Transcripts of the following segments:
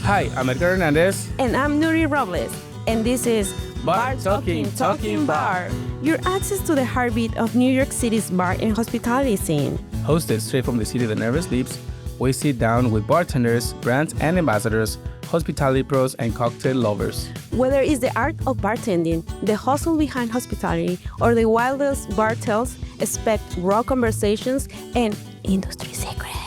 Hi, I'm Edgar Hernandez. And I'm Nuri Robles. And this is Bar Talking Bar. Your access to the heartbeat of New York City's bar and hospitality scene. Hosted straight from the city that never sleeps, we sit down with bartenders, brands and ambassadors, hospitality pros, and cocktail lovers. Whether it's the art of bartending, the hustle behind hospitality, or the wildest bar tales, expect raw conversations and industry secrets.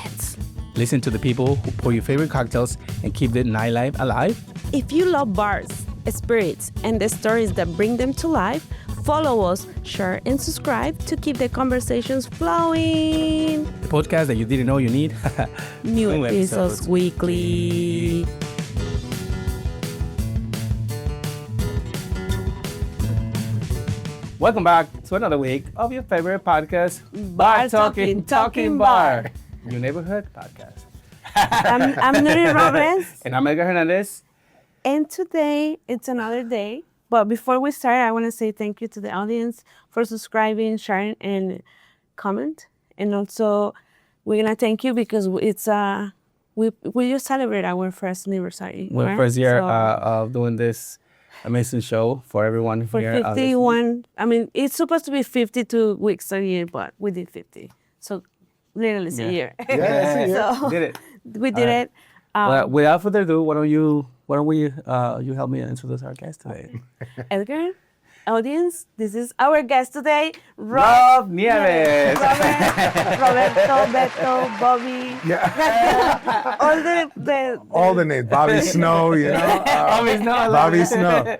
Listen to the people who pour your favorite cocktails and keep the nightlife alive. If you love bars, spirits, and the stories that bring them to life, follow us, share, and subscribe to keep the conversations flowing. The podcast that you didn't know you need. New episodes weekly. Welcome back to another week of your favorite podcast, Bar Talking Bar. Your neighborhood podcast. I'm Nuri Robles. And I'm Edgar Hernandez. And today, it's another day. But before we start, I want to say thank you to the audience for subscribing, sharing, and comment. And also, we're going to thank you because it's we just celebrate our first anniversary. Well, first year of doing this amazing show for everyone for here. 51. I mean, it's supposed to be 52 weeks a year, but we did 50. So, literally it's a year. Yeah, it's a year. So, did it. We did it. Well, without further ado, why don't you help me introduce our guest today? Edgar, audience, this is our guest today, Rob Nieves. Roberto, Beto, Bobby. Yeah. all the names. Bobby Snow, you know. Bobby Snow.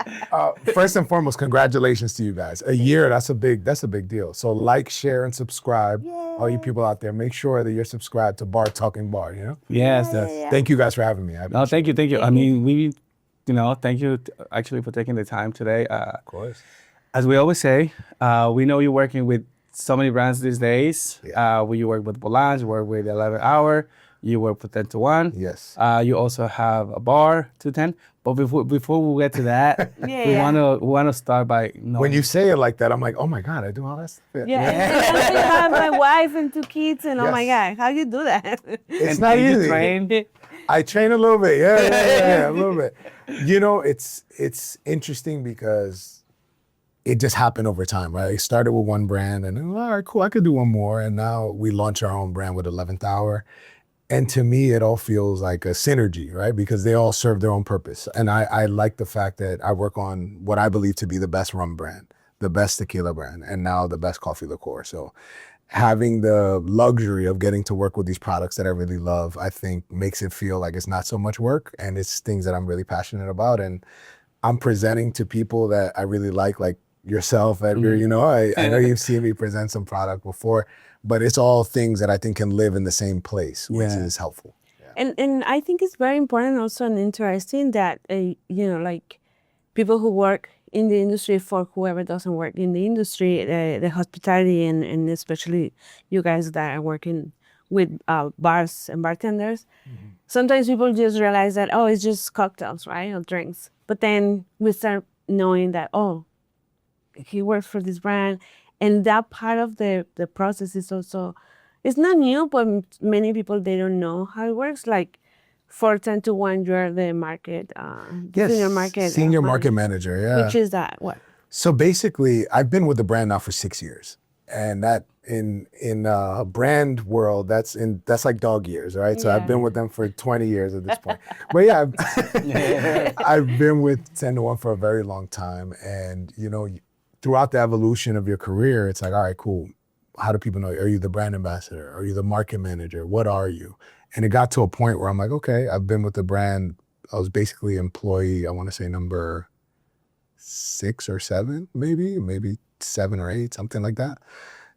First and foremost, congratulations to you guys. A year, that's a big deal. So like, share, and subscribe. Yay. All you people out there, make sure that you're subscribed to Bar Talking Bar, you know? Yes. Thank you guys for having me. No, thank you. I mean, thank you actually for taking the time today. Of course. As we always say, we know you're working with so many brands these days. Yeah. You work with Bolans, you work with 11 Hour, you work with 10 to 1. Yes. You also have a bar, 210. But before we get to that, we want to start by knowing. When you say it like that, I'm like, oh my God, I do all that stuff. Yeah. And I have my wife and 2 kids, and oh my God, how you do that? It's not easy. Train? I train a little bit. Yeah, a little bit. You know, it's interesting because it just happened over time, right? I started with one brand and all right, cool, I could do one more. And now we launch our own brand with 11th Hour. And to me, it all feels like a synergy, right? Because they all serve their own purpose. And I like the fact that I work on what I believe to be the best rum brand, the best tequila brand, and now the best coffee liqueur. So having the luxury of getting to work with these products that I really love, I think makes it feel like it's not so much work and it's things that I'm really passionate about. And I'm presenting to people that I really like yourself, Edgar, you know, I know you've seen me present some product before, but it's all things that I think can live in the same place, which is helpful. Yeah. And I think it's very important also and interesting that, like people who work in the industry, for whoever doesn't work in the industry, the hospitality and especially you guys that are working with bars and bartenders, sometimes people just realize that, oh, it's just cocktails, right, or drinks. But then we start knowing that, oh, he works for this brand. And that part of the process is also, it's not new, but many people, they don't know how it works. Like for 10 to 1, you're the market, senior market manager, yeah. Which is that, what? So basically, I've been with the brand now for 6 years. And that in brand world, that's like dog years, right? So I've been with them for 20 years at this point. But I've been with 10 to 1 for a very long time. And, you know, throughout the evolution of your career, it's like, all right, cool. How do people know? Are you the brand ambassador? Are you the market manager? What are you? And it got to a point where I'm like, okay, I've been with the brand. I was basically employee, I want to say number 6 or 7, maybe 7 or 8, something like that.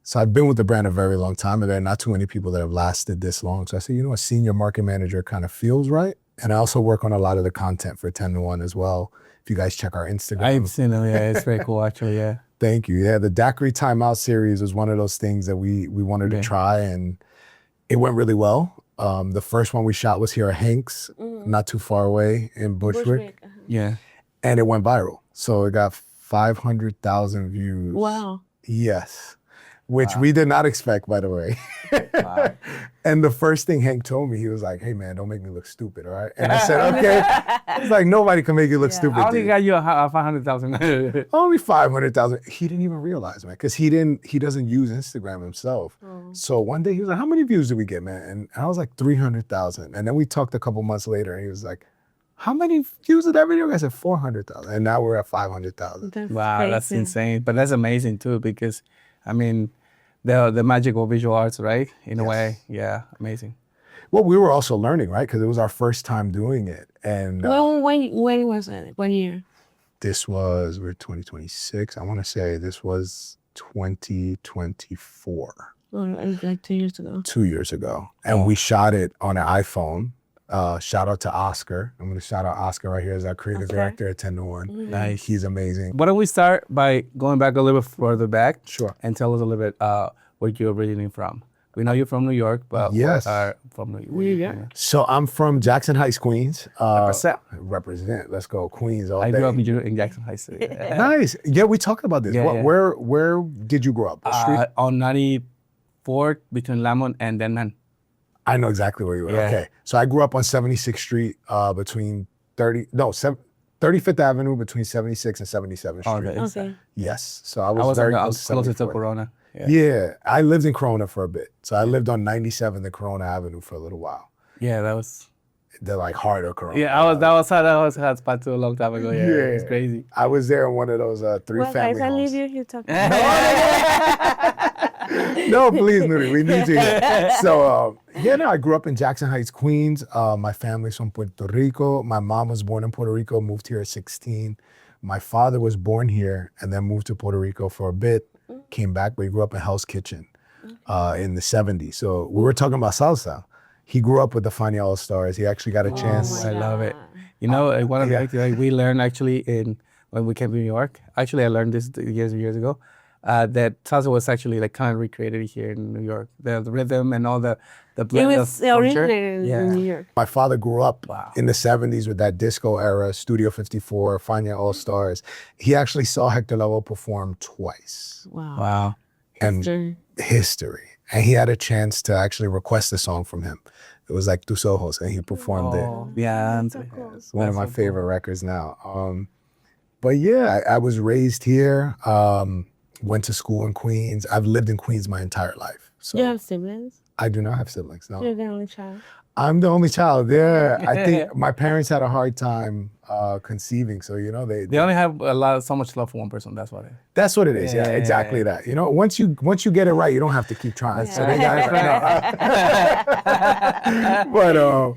So I've been with the brand a very long time, and there are not too many people that have lasted this long. So I said, a senior market manager kind of feels right. And I also work on a lot of the content for 10 to 1 as well. If you guys check our Instagram. I've seen them, yeah. It's very cool, actually, yeah. Thank you. Yeah, the Daiquiri Timeout series was one of those things that we wanted to try, and it went really well. The first one we shot was here at Hanks, not too far away in Bushwick. Yeah. And it went viral. So it got 500,000 views. Wow. Yes. which we did not expect, by the way. Wow. And the first thing Hank told me, he was like, "Hey man, don't make me look stupid, all right?" And I said, "Okay." He's like, "Nobody can make you look stupid." I only dude. got you a 500,000. Only 500,000. He didn't even realize, man, because he doesn't use Instagram himself. So one day he was like, "How many views did we get, man?" And I was like, 300,000. And then we talked a couple months later, and he was like, "How many views did that video?" I said, 400,000. And now we're at 500,000. Wow, that's insane. But that's amazing too, because I mean, the magic of visual arts, right? In a way, yeah, amazing. Well, we were also learning, right? Because it was our first time doing it. And When was it? What year? we're 2026. I want to say this was 2024. Like 2 years ago. 2 years ago. And we shot it on an iPhone. Shout out to Oscar. I'm going to shout out Oscar right here as our creative director at 10 to 1. Nice. He's amazing. Why don't we start by going back a little bit further back? Sure. And tell us a little bit where you're originally from. We know you're from New York, but Yes. from New York. Yeah. So I'm from Jackson Heights, Queens. Represent. Let's go Queens all I day. grew up in Jackson Heights. Nice. Yeah, we talked about this. Yeah, yeah. Where did you grow up? What street? On 94th between Lamont and Denman. I know exactly where you were. Yeah. Okay. So I grew up on 76th Street between 35th Avenue between 76 and 77th Street. Okay. Yes. So I I was was very closer to 74th. Corona. Yeah, I lived in Corona for a bit. So I lived on 97th and Corona Avenue for a little while. Yeah, that was. The like harder Corona. Yeah, that was hot spot too a long time ago. Yeah, it's crazy. I was there in one of those three Well, family guys, I homes. leave you here talking. No, please, Nuri, we need you here. So, I grew up in Jackson Heights, Queens. My family's from Puerto Rico. My mom was born in Puerto Rico, moved here at 16. My father was born here and then moved to Puerto Rico for a bit, came back, but he grew up in Hell's Kitchen in the 70s. So we were talking about salsa. He grew up with the Fania All-Stars. He actually got a chance. I love it. You know, one of the activities we learned actually when we came to New York. Actually, I learned this years ago. That salsa was actually like kind of recreated here in New York. The rhythm and all the blend It of was culture. originated in New York. My father grew up Wow. in the 70s with that disco era, Studio 54, Fania All-Stars. He actually saw Hector Lavoe perform twice. Wow. Wow. And history. And he had a chance to actually request a song from him. It was like Tus Ojos, and he performed it. Yeah. So cool. It's one of my favorite records now. But yeah, I was raised here, went to school in Queens. I've lived in Queens my entire life. So You have siblings? I do not have siblings, no. You're the only child. I'm the only child there. I think my parents had a hard time conceiving, so They only have so much love for one person. That's what it is. that's what it is. Yeah, Yeah. exactly that. Once you get it right, you don't have to keep trying. So they got it. But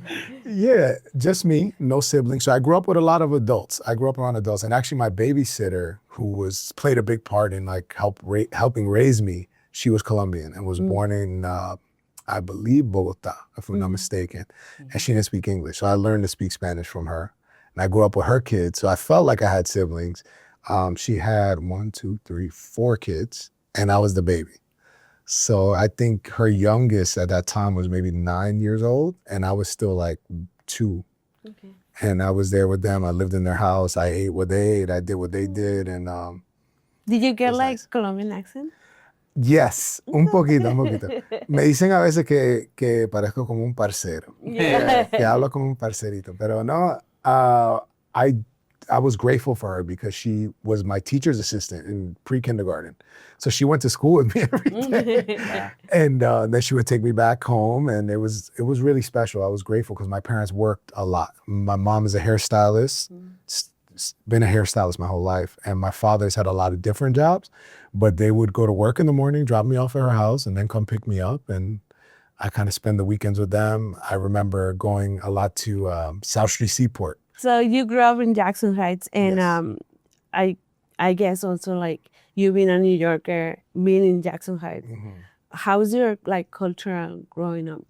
just me, no siblings. So I grew up with a lot of adults. I grew up around adults, and actually my babysitter, who played a big part in like helping raise me, she was Colombian and was born in I believe Bogota, if I'm not mistaken, and she didn't speak English. So I learned to speak Spanish from her, and I grew up with her kids. So I felt like I had siblings. She had 4 kids, and I was the baby. So I think her youngest at that time was maybe 9 years old, and I was still like 2. Okay. And I was there with them. I lived in their house. I ate what they ate. I did what they did. And Did you get was like nice. Colombian accent? yes, un poquito. Me dicen a veces que parezco como un parcero. Que hablo como un parcerito. Pero no, I was grateful for her because she was my teacher's assistant in pre-kindergarten. So she went to school with me every day. And then she would take me back home, and it was really special. I was grateful because my parents worked a lot. My mom is a hairstylist, been a hairstylist my whole life, and my father's had a lot of different jobs, but they would go to work in the morning, drop me off at her house, and then come pick me up, and I kind of spend the weekends with them. I remember going a lot to South Street Seaport. So you grew up in Jackson Heights, and Yes. I guess also like you being a New Yorker, being in Jackson Heights. How's your like culture growing up?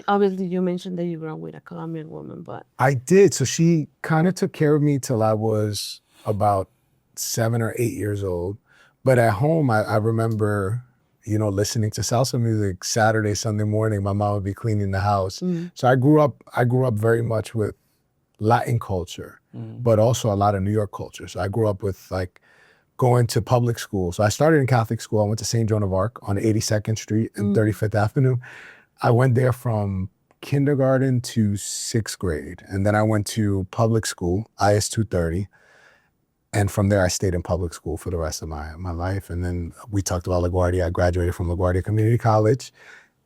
Obviously, you mentioned that you grew up with a Colombian woman, but I did. So she kind of took care of me till I was about 7 or 8 years old. But at home, I remember, listening to salsa music Saturday, Sunday morning. My mom would be cleaning the house. So I grew up very much with Latin culture, but also a lot of New York culture. So I grew up with like going to public school. So I started in Catholic school. I went to St. Joan of Arc on 82nd Street and 35th Avenue. I went there from kindergarten to 6th grade. And then I went to public school, IS 230. And from there, I stayed in public school for the rest of my life. And then we talked about LaGuardia. I graduated from LaGuardia Community College.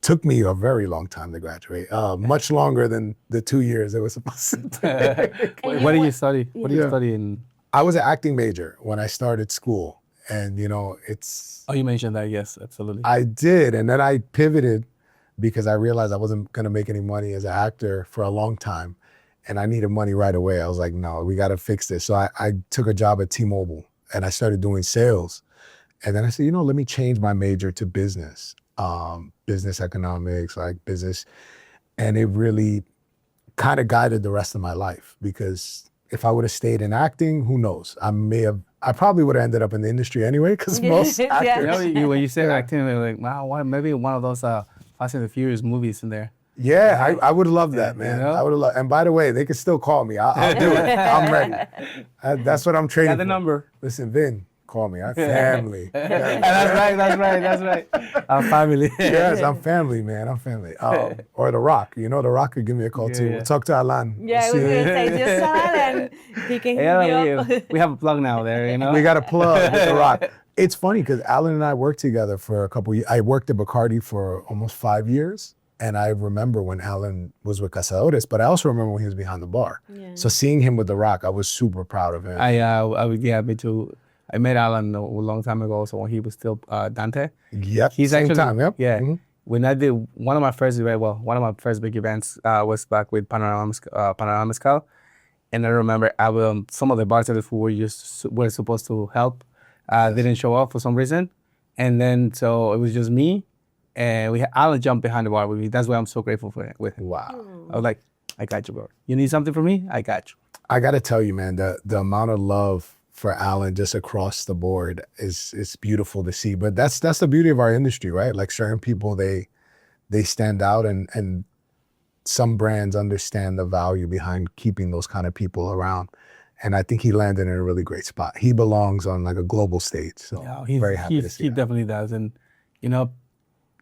Took me a very long time to graduate, much longer than the 2 years it was supposed to take. What did you study? What did you study in? I was an acting major when I started school. And, you know, it's... Oh, you mentioned that. Yes, absolutely. I did. And then I pivoted because I realized I wasn't going to make any money as an actor for a long time. And I needed money right away. I was like, no, we got to fix this. So I took a job at T-Mobile and I started doing sales. And then I said, you know, let me change my major to business, business economics, like business. And it really kind of guided the rest of my life, because if I would have stayed in acting, who knows? I probably would have ended up in the industry anyway, because most actors. You know, when you say acting, you're like, wow, maybe one of those Fast and the Furious movies in there. Yeah, I would love that, man. You know? I would love. And by the way, they can still call me. I'll do it. I'm ready. That's what I'm training. Got the for. number. Listen, Vin, call me. I'm family. That's right. Our family. Yes, I'm family, man. I'm family. Or The Rock. You know, The Rock could give me a call too. Yeah. We'll talk to Alan. Yeah, I was going to say, just Alan, and he can hit me up. We have a plug now there, you know? We got a plug with The Rock. It's funny because Alan and I worked together for a couple years. I worked at Bacardi for almost 5 years. And I remember when Alan was with Cazadores, but I also remember when he was behind the bar. Yeah. So seeing him with The Rock, I was super proud of him. Yeah, me too. I met Alan a long time ago, so when he was still Dante. Yep, He's same actually, time, yep. Yeah. Mm-hmm. When I did one of my first big events was back with Panorama Mezcal. And I remember some of the bartenders who were supposed to help didn't show up for some reason. And then, so it was just me. And we had Alan jump behind the bar with me. That's why I'm so grateful with him. Wow. I was like, I got you, bro. You need something from me? I got you. I got to tell you, man, the amount of love for Alan just across the board is beautiful to see. But that's the beauty of our industry, right? Like certain people, they stand out, and some brands understand the value behind keeping those kind of people around. And I think he landed in a really great spot. He belongs on like a global stage. So yeah, very happy to see he that. definitely does. And, you know,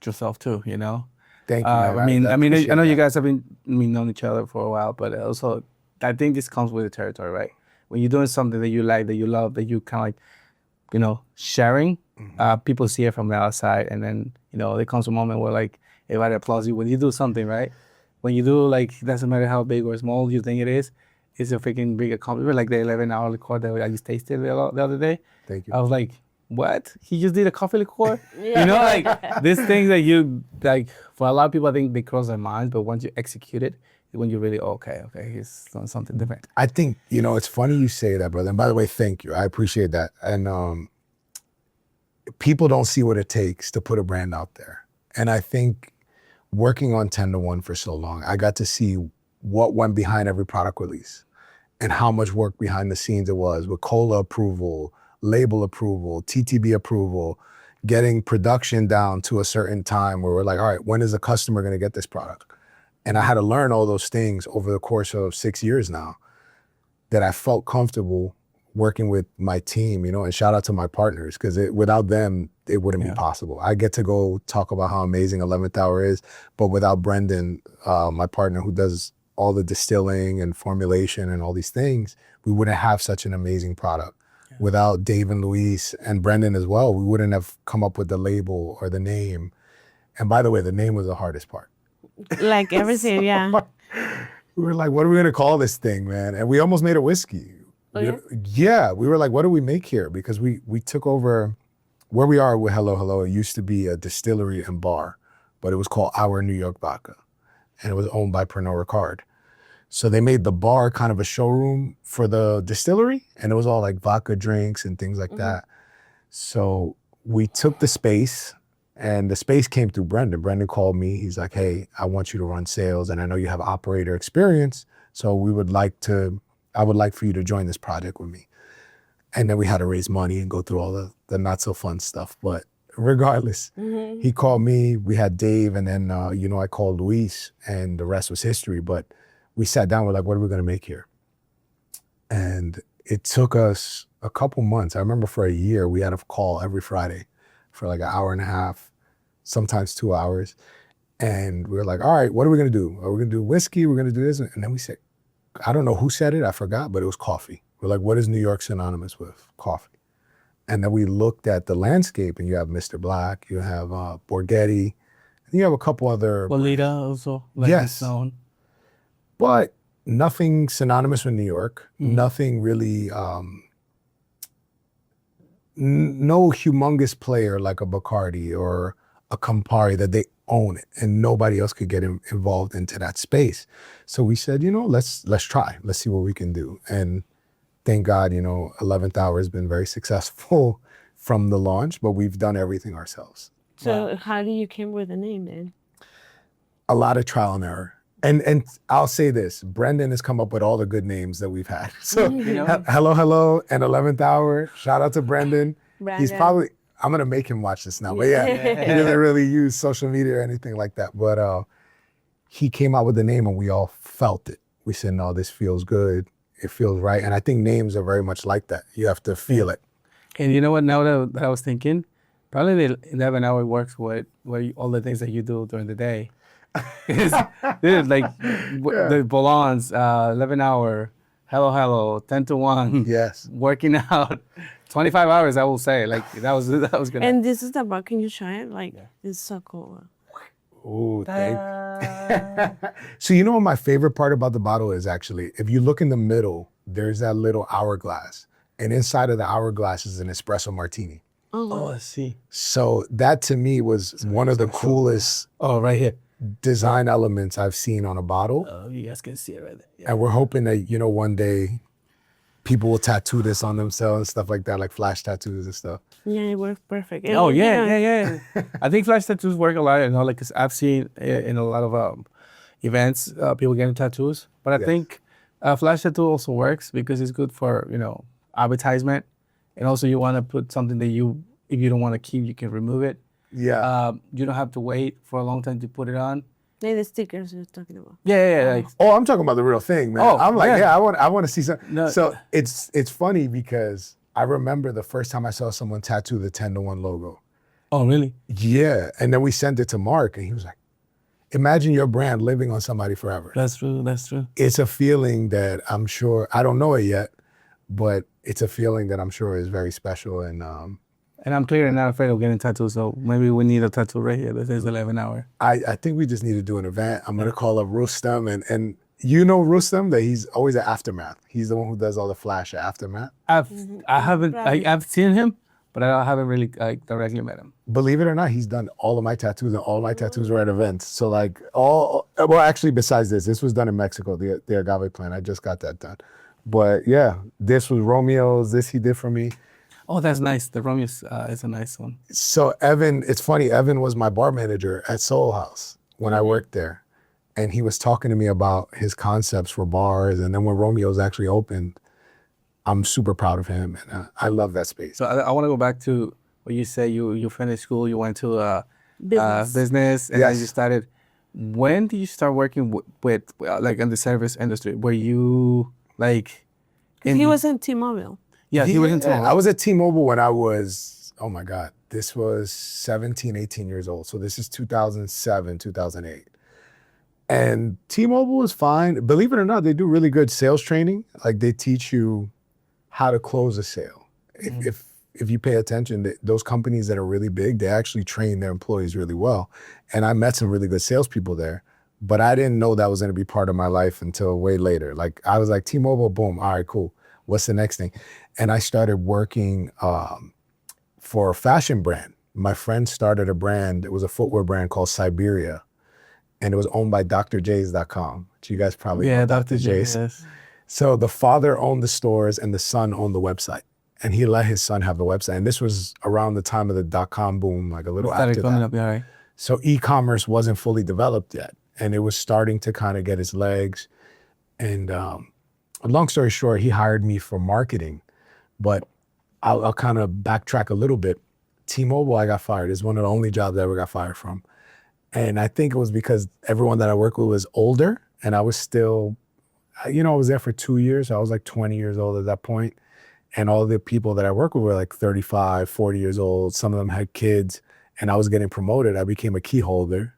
yourself too, you know? Thank you, man. I know you guys have been known each other for a while, but also I think this comes with the territory, right? When you're doing something that you like, that you love, that you kind of like, you know, sharing, people see it from the outside, and then, you know, there comes a moment where like everybody applauds you when you do something, right? When you do, like, it doesn't matter how big or small you think it is, it's a freaking big accomplishment. Like the 11-hour liqueur that I just tasted the other day. Thank you. I was like, what? He just did a coffee liqueur? Yeah. You know, like these things that you, like, for a lot of people, I think they cross their minds, but once you execute it, when you're really, okay, he's doing something different. I think, you know, it's funny you say that, brother. And by the way, thank you. I appreciate that. And people don't see what it takes to put a brand out there. And I think working on 10 to 1 for so long, I got to see what went behind every product release and how much work behind the scenes it was with cola approval, label approval, TTB approval, getting production down to a certain time where we're like, all right, when is the customer going to get this product? And I had to learn all those things over the course of 6 years now, that I felt comfortable working with my team, you know, and shout out to my partners, because without them, it wouldn't be possible. I get to go talk about how amazing 11th Hour is, but without Brendan, my partner who does all the distilling and formulation and all these things, we wouldn't have such an amazing product. Yeah. Without Dave and Luis and Brendan as well, we wouldn't have come up with the label or the name. And by the way, the name was the hardest part. Like everything, yeah. We were like, what are we gonna call this thing, man? And we almost made a whiskey. Oh, yeah? Yeah, we were like, what do we make here? Because we took over where we are with Hello Hello. It used to be a distillery and bar, but it was called Our New York Vodka, and it was owned by Pernod Ricard. So they made the bar kind of a showroom for the distillery, and it was all like vodka drinks and things like that. So we took the space. And the space came through Brendan. Brendan called me. He's like, hey, I want you to run sales, and I know you have operator experience, so I would like for you to join this project with me. And then we had to raise money and go through all the not so fun stuff. But regardless, he called me. We had Dave, and then I called Luis, and the rest was history. But we sat down. We're like, what are we going to make here? And it took us a couple months. I remember for a year, we had a call every Friday for like an hour and a half, sometimes 2 hours. And we were like, all right, what are we going to do? Are we going to do whiskey? We're going to do this. And then we said, I don't know who said it. I forgot, but it was coffee. We're like, what is New York synonymous with? Coffee. And then we looked at the landscape, and you have Mr. Black, you have Borghetti, and you have a couple other. Lolita also. Like Yes. But nothing synonymous with New York. Nothing really, no humongous player like a Bacardi or a Campari that they own it, and nobody else could get involved into that space. So we said, let's try. Let's see what we can do. And thank God, 11th Hour has been very successful from the launch, but we've done everything ourselves. So how do you came with the name then? A lot of trial and error. And I'll say this, Brendan has come up with all the good names that we've had. So Hello, and 11th Hour, shout out to Brendan. He's probably, I'm going to make him watch this now, but yeah, he doesn't really use social media or anything like that. But he came out with the name and we all felt it. We said, no, this feels good. It feels right. And I think names are very much like that. You have to feel it. And you know what, now that I was thinking, probably the 11 hour works with all the things that you do during the day. Dude, like the Bolognes, 11 hour, hello, 10 to 1. Yes. Working out, 25 hours, I will say. Like that was good. And this is the bar. Can you try it? Like, it's so cool. Oh, So what my favorite part about the bottle is actually, if you look in the middle, there's that little hourglass. And inside of the hourglass is an espresso martini. Oh, I see. So that to me was one of the coolest right here. design elements I've seen on a bottle. Oh, you guys can see it right there. Yeah. And we're hoping that, one day people will tattoo this on themselves and stuff like that, like flash tattoos and stuff. Yeah, it works perfect. Oh, yeah. I think flash tattoos work a lot, like 'cause I've seen in a lot of events, people getting tattoos. But I think flash tattoo also works because it's good for, advertisement. And also you want to put something that if you don't want to keep, you can remove it. Yeah. You don't have to wait for a long time to put it on. Like the stickers you're talking about. Yeah. Like, I'm talking about the real thing, man. Oh, I'm like, yeah. I want to see something. No. So it's funny because I remember the first time I saw someone tattoo the 10 to 1 logo. oh, really? Yeah. And then we sent it to Mark and he was like, imagine your brand living on somebody forever. That's true. It's a feeling that I'm sure, I don't know it yet, but it's a feeling that I'm sure is very special. And I'm clearly not afraid of getting tattoos, so maybe we need a tattoo right here that says 11 hour. I think we just need to do an event. I'm going to call up Rustam and Rustam, that he's always at Aftermath. He's the one who does all the flash at Aftermath. I've seen him, but I haven't really directly met him. Believe it or not, he's done all of my tattoos, and all my tattoos were at events. So actually besides this was done in Mexico, the agave plant. I just got that done. But yeah, this was Romeo's, this he did for me. Oh, that's nice. The Romeo is a nice one. So Evan, it's funny, Evan was my bar manager at Soul House when I worked there. And he was talking to me about his concepts for bars. And then when Romeo's actually opened, I'm super proud of him. And I love that space. So I want to go back to what you say. You finished school, you went to business, and then you started. When did you start working with like in the service industry? Were you like... He was in T-Mobile. Yeah, he was in T-Mobile. I was at T-Mobile when I was, oh my God, this was 17, 18 years old. So this is 2007, 2008. And T-Mobile is fine. Believe it or not, they do really good sales training. Like they teach you how to close a sale. Mm-hmm. If you pay attention, those companies that are really big, they actually train their employees really well. And I met some really good salespeople there, but I didn't know that was going to be part of my life until way later. Like I was like, T-Mobile, boom, all right, cool. What's the next thing? And I started working for a fashion brand. My friend started a brand. It was a footwear brand called Siberia. And it was owned by drjays.com, which you guys probably know. Dr. Jays. Yes. So the father owned the stores and the son owned the website. And he let his son have the website. And this was around the time of the .com boom, like a little after that. Up, yeah, right. So e-commerce wasn't fully developed yet. And it was starting to kind of get its legs. And long story short, he hired me for marketing. But I'll kind of backtrack a little bit. T-Mobile, I got fired. It's one of the only jobs I ever got fired from. And I think it was because everyone that I worked with was older. And I was still, I was there for 2 years. I was like 20 years old at that point. And all the people that I work with were like 35, 40 years old. Some of them had kids, and I was getting promoted. I became a key holder,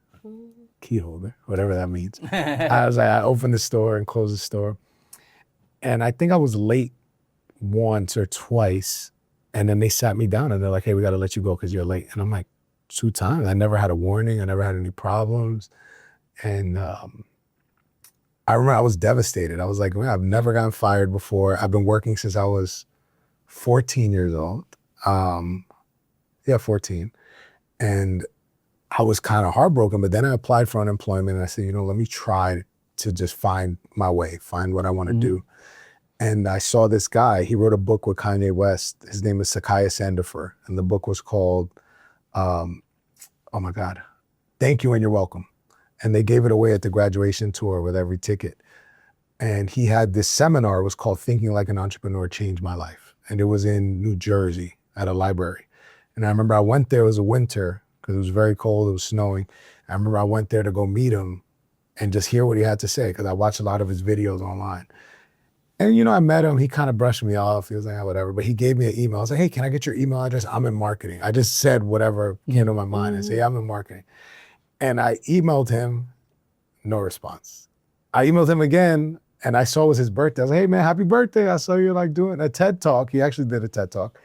whatever that means. I opened the store and closed the store. And I think I was late once or twice. And then they sat me down and they're like, hey, we got to let you go because you're late. And I'm like, 2 times. I never had a warning. I never had any problems. And I remember I was devastated. I was like, man, I've never gotten fired before. I've been working since I was 14 years old. 14. And I was kind of heartbroken, but then I applied for unemployment and I said, let me try to just find my way, find what I want to do. And I saw this guy, he wrote a book with Kanye West. His name is Sakaya Sandifer. And the book was called, oh my God, Thank You and You're Welcome. And they gave it away at the graduation tour with every ticket. And he had this seminar, it was called Thinking Like an Entrepreneur Changed My Life. And it was in New Jersey at a library. And I remember I went there, it was a winter, because it was very cold, it was snowing. I remember I went there to go meet him and just hear what he had to say, because I watched a lot of his videos online. And I met him, he kind of brushed me off. He was like, whatever, but he gave me an email. I was like, hey, can I get your email address? I'm in marketing. I just said whatever came to my mind and say, yeah, I'm in marketing. And I emailed him, no response. I emailed him again and I saw it was his birthday. I was like, hey man, happy birthday. I saw you doing a TED Talk. He actually did a TED Talk.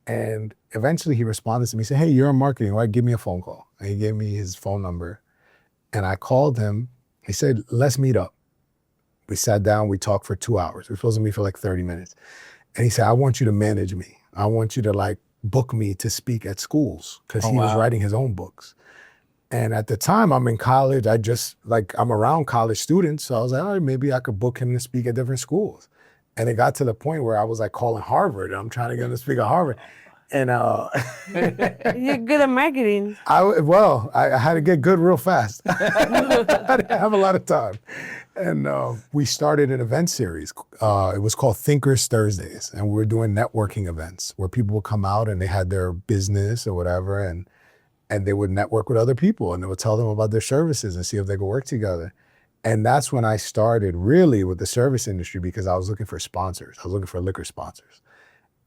And eventually he responded to me, he said, hey, you're in marketing, right? Give me a phone call. And he gave me his phone number. And I called him. He said, let's meet up. We sat down, we talked for 2 hours. We were supposed to meet for like 30 minutes. And he said, I want you to manage me. I want you to book me to speak at schools, because he was writing his own books. And at the time I'm in college, I'm around college students. So I was like, all right, maybe I could book him to speak at different schools. And it got to the point where I was calling Harvard. And I'm trying to get him to speak at Harvard. And you're good at marketing. I had to get good real fast. I didn't have a lot of time. And we started an event series. It was called Thinkers Thursdays. And we were doing networking events where people would come out and they had their business or whatever, and they would network with other people and they would tell them about their services and see if they could work together. And that's when I started really with the service industry, because I was looking for sponsors. I was looking for liquor sponsors.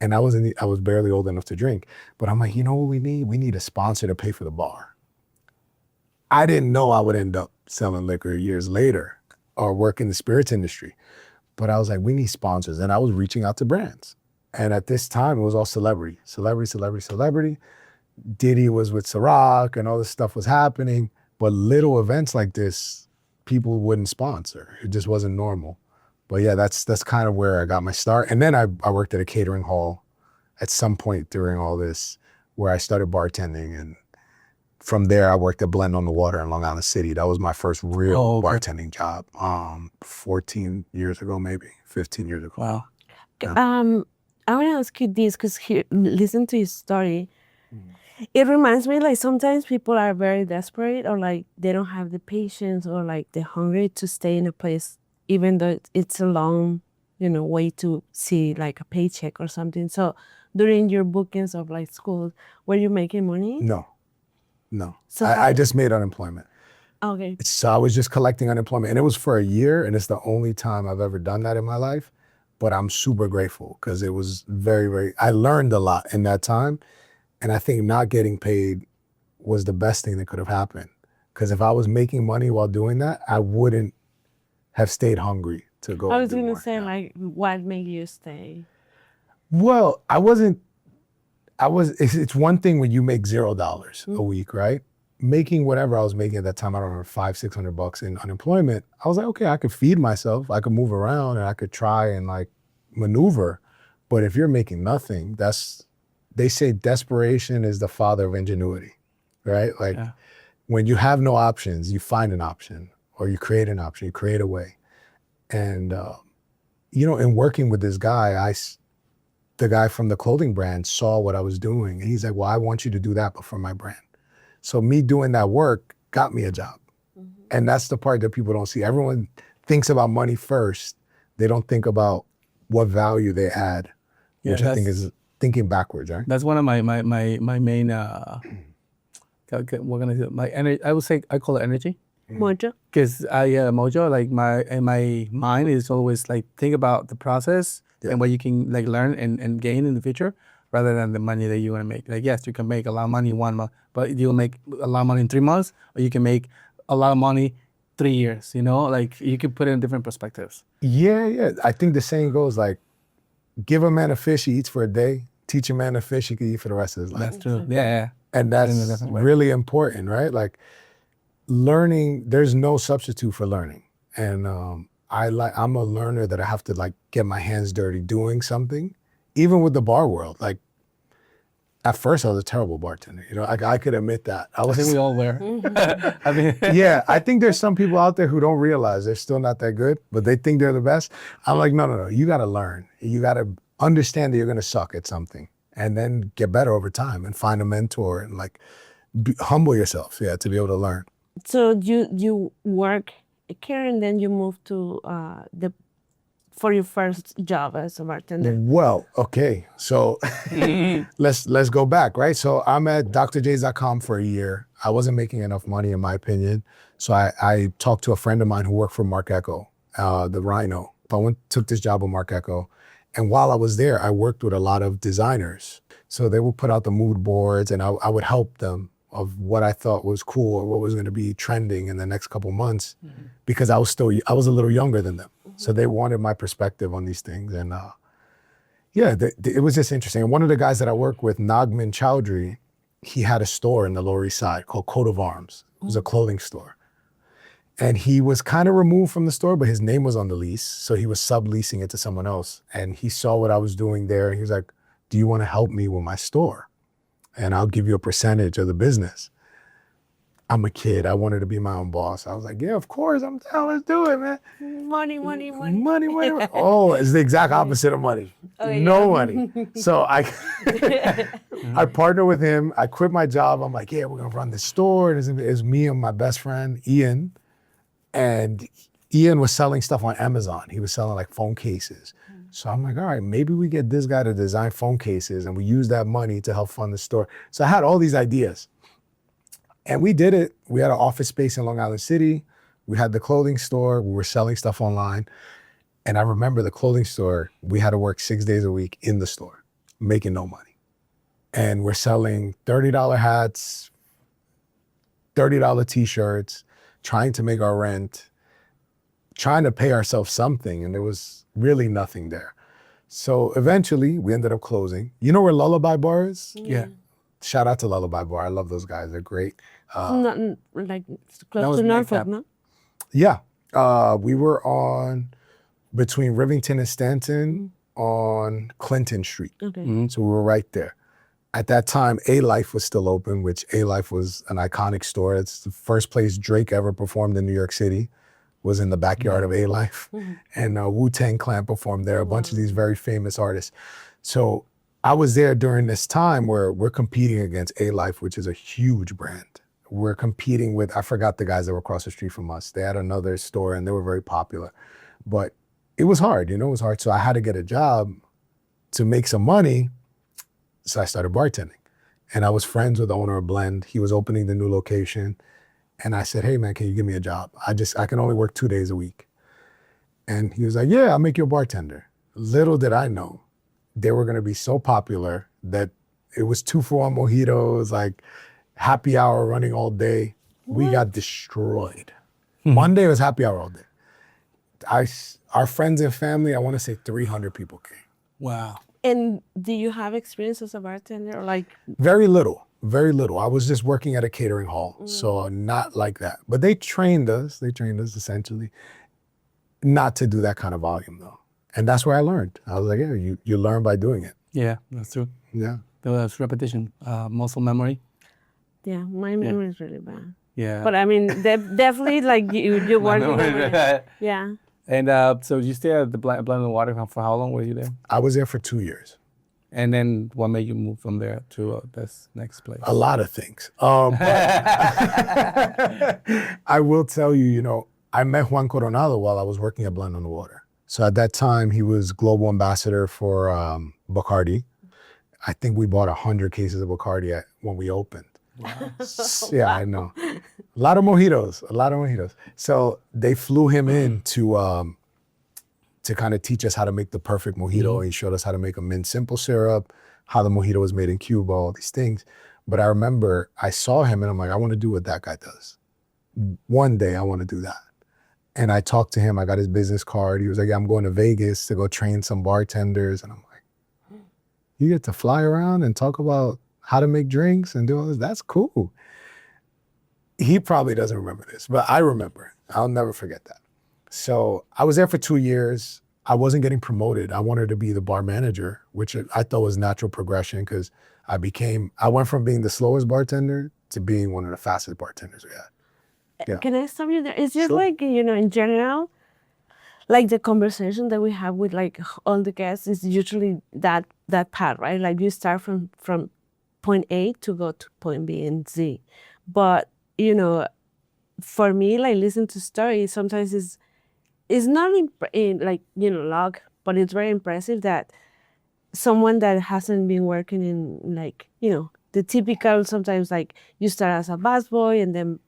And I was barely old enough to drink. But I'm like, you know what we need? We need a sponsor to pay for the bar. I didn't know I would end up selling liquor years later or work in the spirits industry. But I was like, we need sponsors. And I was reaching out to brands. And at this time, it was all celebrity. Diddy was with Ciroc and all this stuff was happening. But little events like this, people wouldn't sponsor. It just wasn't normal. But yeah, that's kind of where I got my start. And then I worked at a catering hall at some point during all this, where I started bartending. And from there, I worked at Blend on the Water in Long Island City. That was my first real bartending job, 14 years ago, maybe 15 years ago. Wow. Yeah. I want to ask you this, because listen to your story. It reminds me sometimes people are very desperate, or they don't have the patience, or they're hungry to stay in a place, even though it's a long, way to see a paycheck or something. So during your bookings of schools, were you making money? No. So I just made unemployment. Okay. So I was just collecting unemployment, and it was for a year, and it's the only time I've ever done that in my life. But I'm super grateful, because it was very, very, I learned a lot in that time. And I think not getting paid was the best thing that could have happened. Because if I was making money while doing that, I wouldn't have stayed hungry to go. I was going to say, what made you stay? Well, it's one thing when you make $0 a week, right? Making whatever I was making at that time, I don't remember, $500-600 in unemployment. I was like, okay, I could feed myself, I could move around, and I could try and maneuver. But if you're making nothing, they say desperation is the father of ingenuity, right? When you have no options, you find an option, or you create an option, you create a way. And, in working with this guy, the guy from the clothing brand saw what I was doing. And he's like, well, I want you to do that, but for my brand. So me doing that work got me a job. Mm-hmm. And that's the part that people don't see. Everyone thinks about money first. They don't think about what value they add, which I think is thinking backwards, right? That's one of my main, what can I say? My energy, I would say, I call it energy. Mojo? Because mojo, my mind is always think about the process and what you can like learn and gain in the future, rather than the money that you want to make. Like, yes, you can make a lot of money in 1 month, but you'll make a lot of money in 3 months, or you can make a lot of money 3 years, you know? Like, you can put it in different perspectives. Yeah. I think the saying goes like, give a man a fish, he eats for a day. Teach a man a fish, he can eat for the rest of his life. That's true. Yeah. And that's really important, right? Like, learning, there's no substitute for learning. And I'm a learner that I have to like get my hands dirty doing something, even with the bar world. Like, at first I was a terrible bartender. You know, I could admit that. I think we all were. I mean, yeah, I think there's some people out there who don't realize they're still not that good, but they think they're the best. I'm like, no. You got to learn. You got to understand that you're going to suck at something, and then get better over time and find a mentor and like humble yourself, to be able to learn. So you work here, and then you move to for your first job as a bartender. Well, okay, so let's go back, right? So I'm at drjs.com for a year. I wasn't making enough money, in my opinion. So I talked to a friend of mine who worked for Mark Echo, the Rhino. I took this job with Mark Echo. And while I was there, I worked with a lot of designers. So they would put out the mood boards, and I would help them of what I thought was cool or what was going to be trending in the next couple months, because I was a little younger than them. So they wanted my perspective on these things. And it was just interesting. And one of the guys that I worked with, Nagman Chowdhury, he had a store in the Lower East Side called Coat of Arms. It was a clothing store. And he was kind of removed from the store, but his name was on the lease. So he was subleasing it to someone else. And he saw what I was doing there. He was like, do you want to help me with my store? And I'll give you a percentage of the business. I'm a kid. I wanted to be my own boss. I was like, yeah, of course. I'm down. Let's do it, man. Money. Money. Oh, it's the exact opposite of money. No money. So I partnered with him. I quit my job. I'm like, yeah, we're going to run this store. And it's me and my best friend, Ian. And Ian was selling stuff on Amazon. He was selling like phone cases. So I'm like, all right, maybe we get this guy to design phone cases and we use that money to help fund the store. So I had all these ideas. And we did it. We had an office space in Long Island City. We had the clothing store. We were selling stuff online. And I remember the clothing store, we had to work 6 days a week in the store, making no money. And we're selling $30 hats, $30 t-shirts, trying to make our rent, trying to pay ourselves something. And there was really nothing there. So eventually we ended up closing. You know where Lullaby Bar is? Yeah. Shout out to Lullaby Bar. I love those guys. They're great. Not like close to Norfolk, no? Yeah. We were on between Rivington and Stanton on Clinton Street. Okay. So we were right there. At that time, A-Life was still open, which A-Life was an iconic store. It's the first place Drake ever performed in New York City, was in the backyard of A-Life. And Wu-Tang Clan performed there, a bunch of these very famous artists. So I was there during this time where we're competing against A-Life, which is a huge brand. We're competing with, I forgot the guys that were across the street from us. They had another store and they were very popular. But it was hard, it was hard. So I had to get a job to make some money. So I started bartending. And I was friends with the owner of Blend. He was opening the new location. And I said, hey man, can you give me a job? I can only work 2 days a week. And he was like, yeah, I'll make you a bartender. Little did I know, they were gonna be so popular that it was 2-for-1 mojitos, like happy hour running all day. We got destroyed. Monday was happy hour all day. Our friends and family, I wanna say 300 people came. Wow. And do you have experience as a bartender or like? Very little. I was just working at a catering hall, so not like that. But they trained us essentially not to do that kind of volume though. And that's where I learned. I was like, yeah, you learn by doing it. Yeah, that's true. Yeah. That's repetition, muscle memory. Yeah, my memory is really bad. Yeah. But I mean, definitely like you working over it. Yeah. And so you stayed at the Blend and Water for how long were you there? I was there for 2 years. And then what made you move from there to this next place? A lot of things. But I will tell you, I met Juan Coronado while I was working at Blend on the Water. So at that time, he was global ambassador for Bacardi. I think we bought 100 cases of Bacardi when we opened. Wow. Yeah, I know. A lot of mojitos. So they flew him in to to kind of teach us how to make the perfect mojito. He showed us how to make a mint simple syrup, how the mojito was made in Cuba, all these things. But I remember I saw him and I'm like, I want to do what that guy does. One day I want to do that. And I talked to him, I got his business card. He was like, yeah, I'm going to Vegas to go train some bartenders. And I'm like, you get to fly around and talk about how to make drinks and do all this? That's cool. He probably doesn't remember this, but I remember. I'll never forget that. So I was there for 2 years. I wasn't getting promoted. I wanted to be the bar manager, which I thought was natural progression because I went from being the slowest bartender to being one of the fastest bartenders we had. Yeah. Can I stop you there? It's just Sure. like, in general, like the conversation that we have with like all the guests is usually that path, right? Like you start from point A to go to point B and Z. But, for me, like listen to stories sometimes is not luck, but it's very impressive that someone that hasn't been working in like, the typical, sometimes like you start as a busboy and then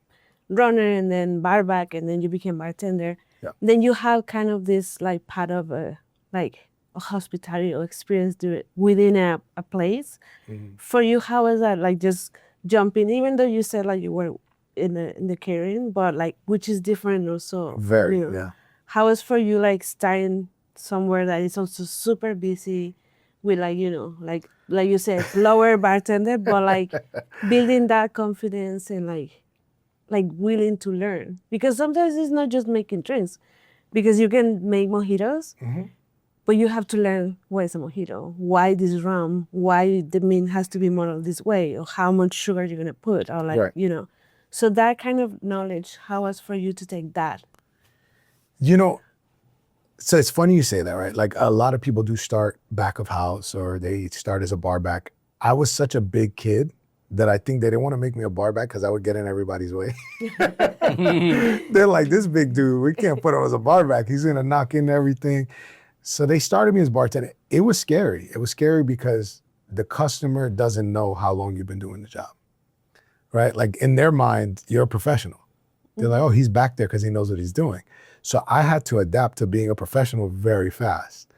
runner and then barback and then you became bartender. Yeah. Then you have kind of this like part of a hospitality or experience within a place. Mm-hmm. For you, how is that like just jumping, even though you said like you were in the catering, but like which is different also. Very, yeah. How is for you like starting somewhere that is also super busy with like, like you said, lower bartender, but like building that confidence and like willing to learn. Because sometimes it's not just making drinks, because you can make mojitos, but you have to learn what is a mojito, why this rum, why the mint has to be modeled this way, or how much sugar you're gonna put, or like, Right. So that kind of knowledge, how was for you to take that? So it's funny you say that, right? Like a lot of people do start back of house or they start as a bar back. I was such a big kid that I think they didn't want to make me a bar back because I would get in everybody's way. They're like, this big dude, we can't put him as a bar back. He's gonna knock in everything. So they started me as bartender. It was scary. It was scary because the customer doesn't know how long you've been doing the job, right? Like in their mind, you're a professional. They're like, oh, he's back there because he knows what he's doing. So I had to adapt to being a professional very fast.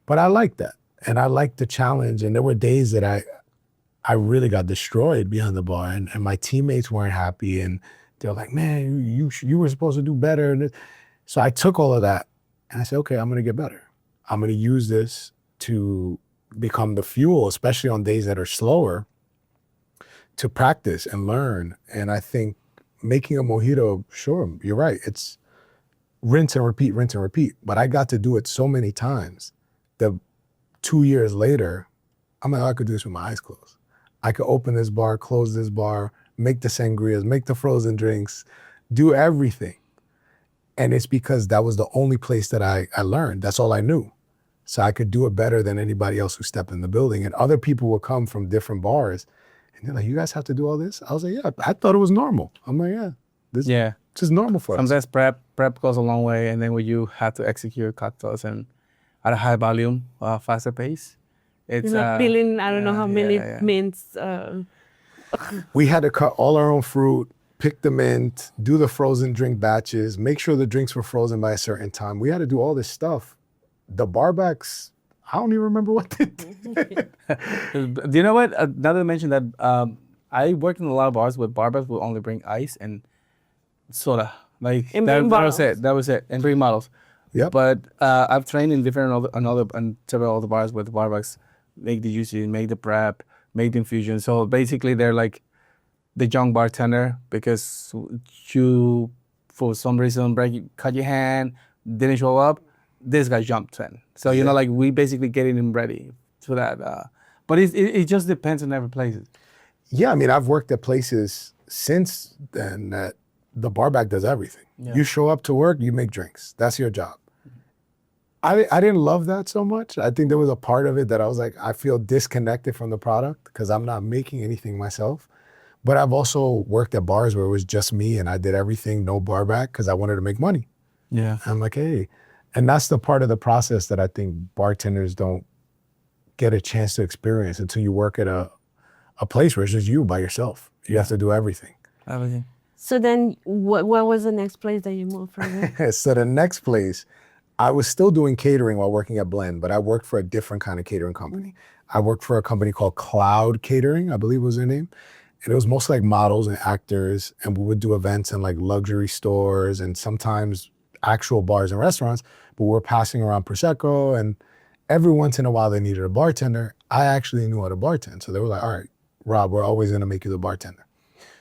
But I liked that. And I liked the challenge. And there were days that I really got destroyed behind the bar and my teammates weren't happy. And they're like, man, you were supposed to do better. And so I took all of that and I said, okay, I'm going to get better. I'm going to use this to become the fuel, especially on days that are slower, to practice and learn. And I think making a mojito, sure, you're right. It's rinse and repeat. But I got to do it so many times that 2 years later, I'm like, I could do this with my eyes closed. I could open this bar, close this bar, make the sangrias, make the frozen drinks, do everything. And it's because that was the only place that I learned. That's all I knew. So I could do it better than anybody else who stepped in the building. And other people would come from different bars and they're like, you guys have to do all this? I was like, yeah, I thought it was normal. I'm like, yeah, this is normal for us. Sometimes prep goes a long way, and then when you have to execute cocktails and at a high volume, faster pace, it's like peeling, I don't know how many mints. We had to cut all our own fruit, pick the mint, do the frozen drink batches, make sure the drinks were frozen by a certain time. We had to do all this stuff. The barbacks, I don't even remember what they did. Do you know what? Now that I mentioned that, I worked in a lot of bars where barbacks will only bring ice and soda. Like that was it. That was it. And bring models. Yep. But I've trained in several other bars with barbacks. Make the juices, make the prep, make the infusion. So basically, they're like the young bartender because you, for some reason, cut your hand, didn't show up. This guy jumped in. So like we basically getting him ready for that. But it just depends on every place. Yeah, I mean, I've worked at places since then that the barback does everything. Yeah. You show up to work, you make drinks. That's your job. I didn't love that so much. I think there was a part of it that I was like, I feel disconnected from the product because I'm not making anything myself. But I've also worked at bars where it was just me and I did everything, no barback, because I wanted to make money. Yeah. I'm like, hey. And that's the part of the process that I think bartenders don't get a chance to experience until you work at a place where it's just you by yourself. You have to do everything. So then what was the next place that you moved from? So the next place, I was still doing catering while working at Blend, but I worked for a different kind of catering company. I worked for a company called Cloud Catering, I believe was their name. And it was mostly like models and actors, and we would do events in like luxury stores and sometimes actual bars and restaurants, but we were passing around Prosecco, and every once in a while they needed a bartender. I actually knew how to bartend. So they were like, all right, Rob, we're always gonna make you the bartender.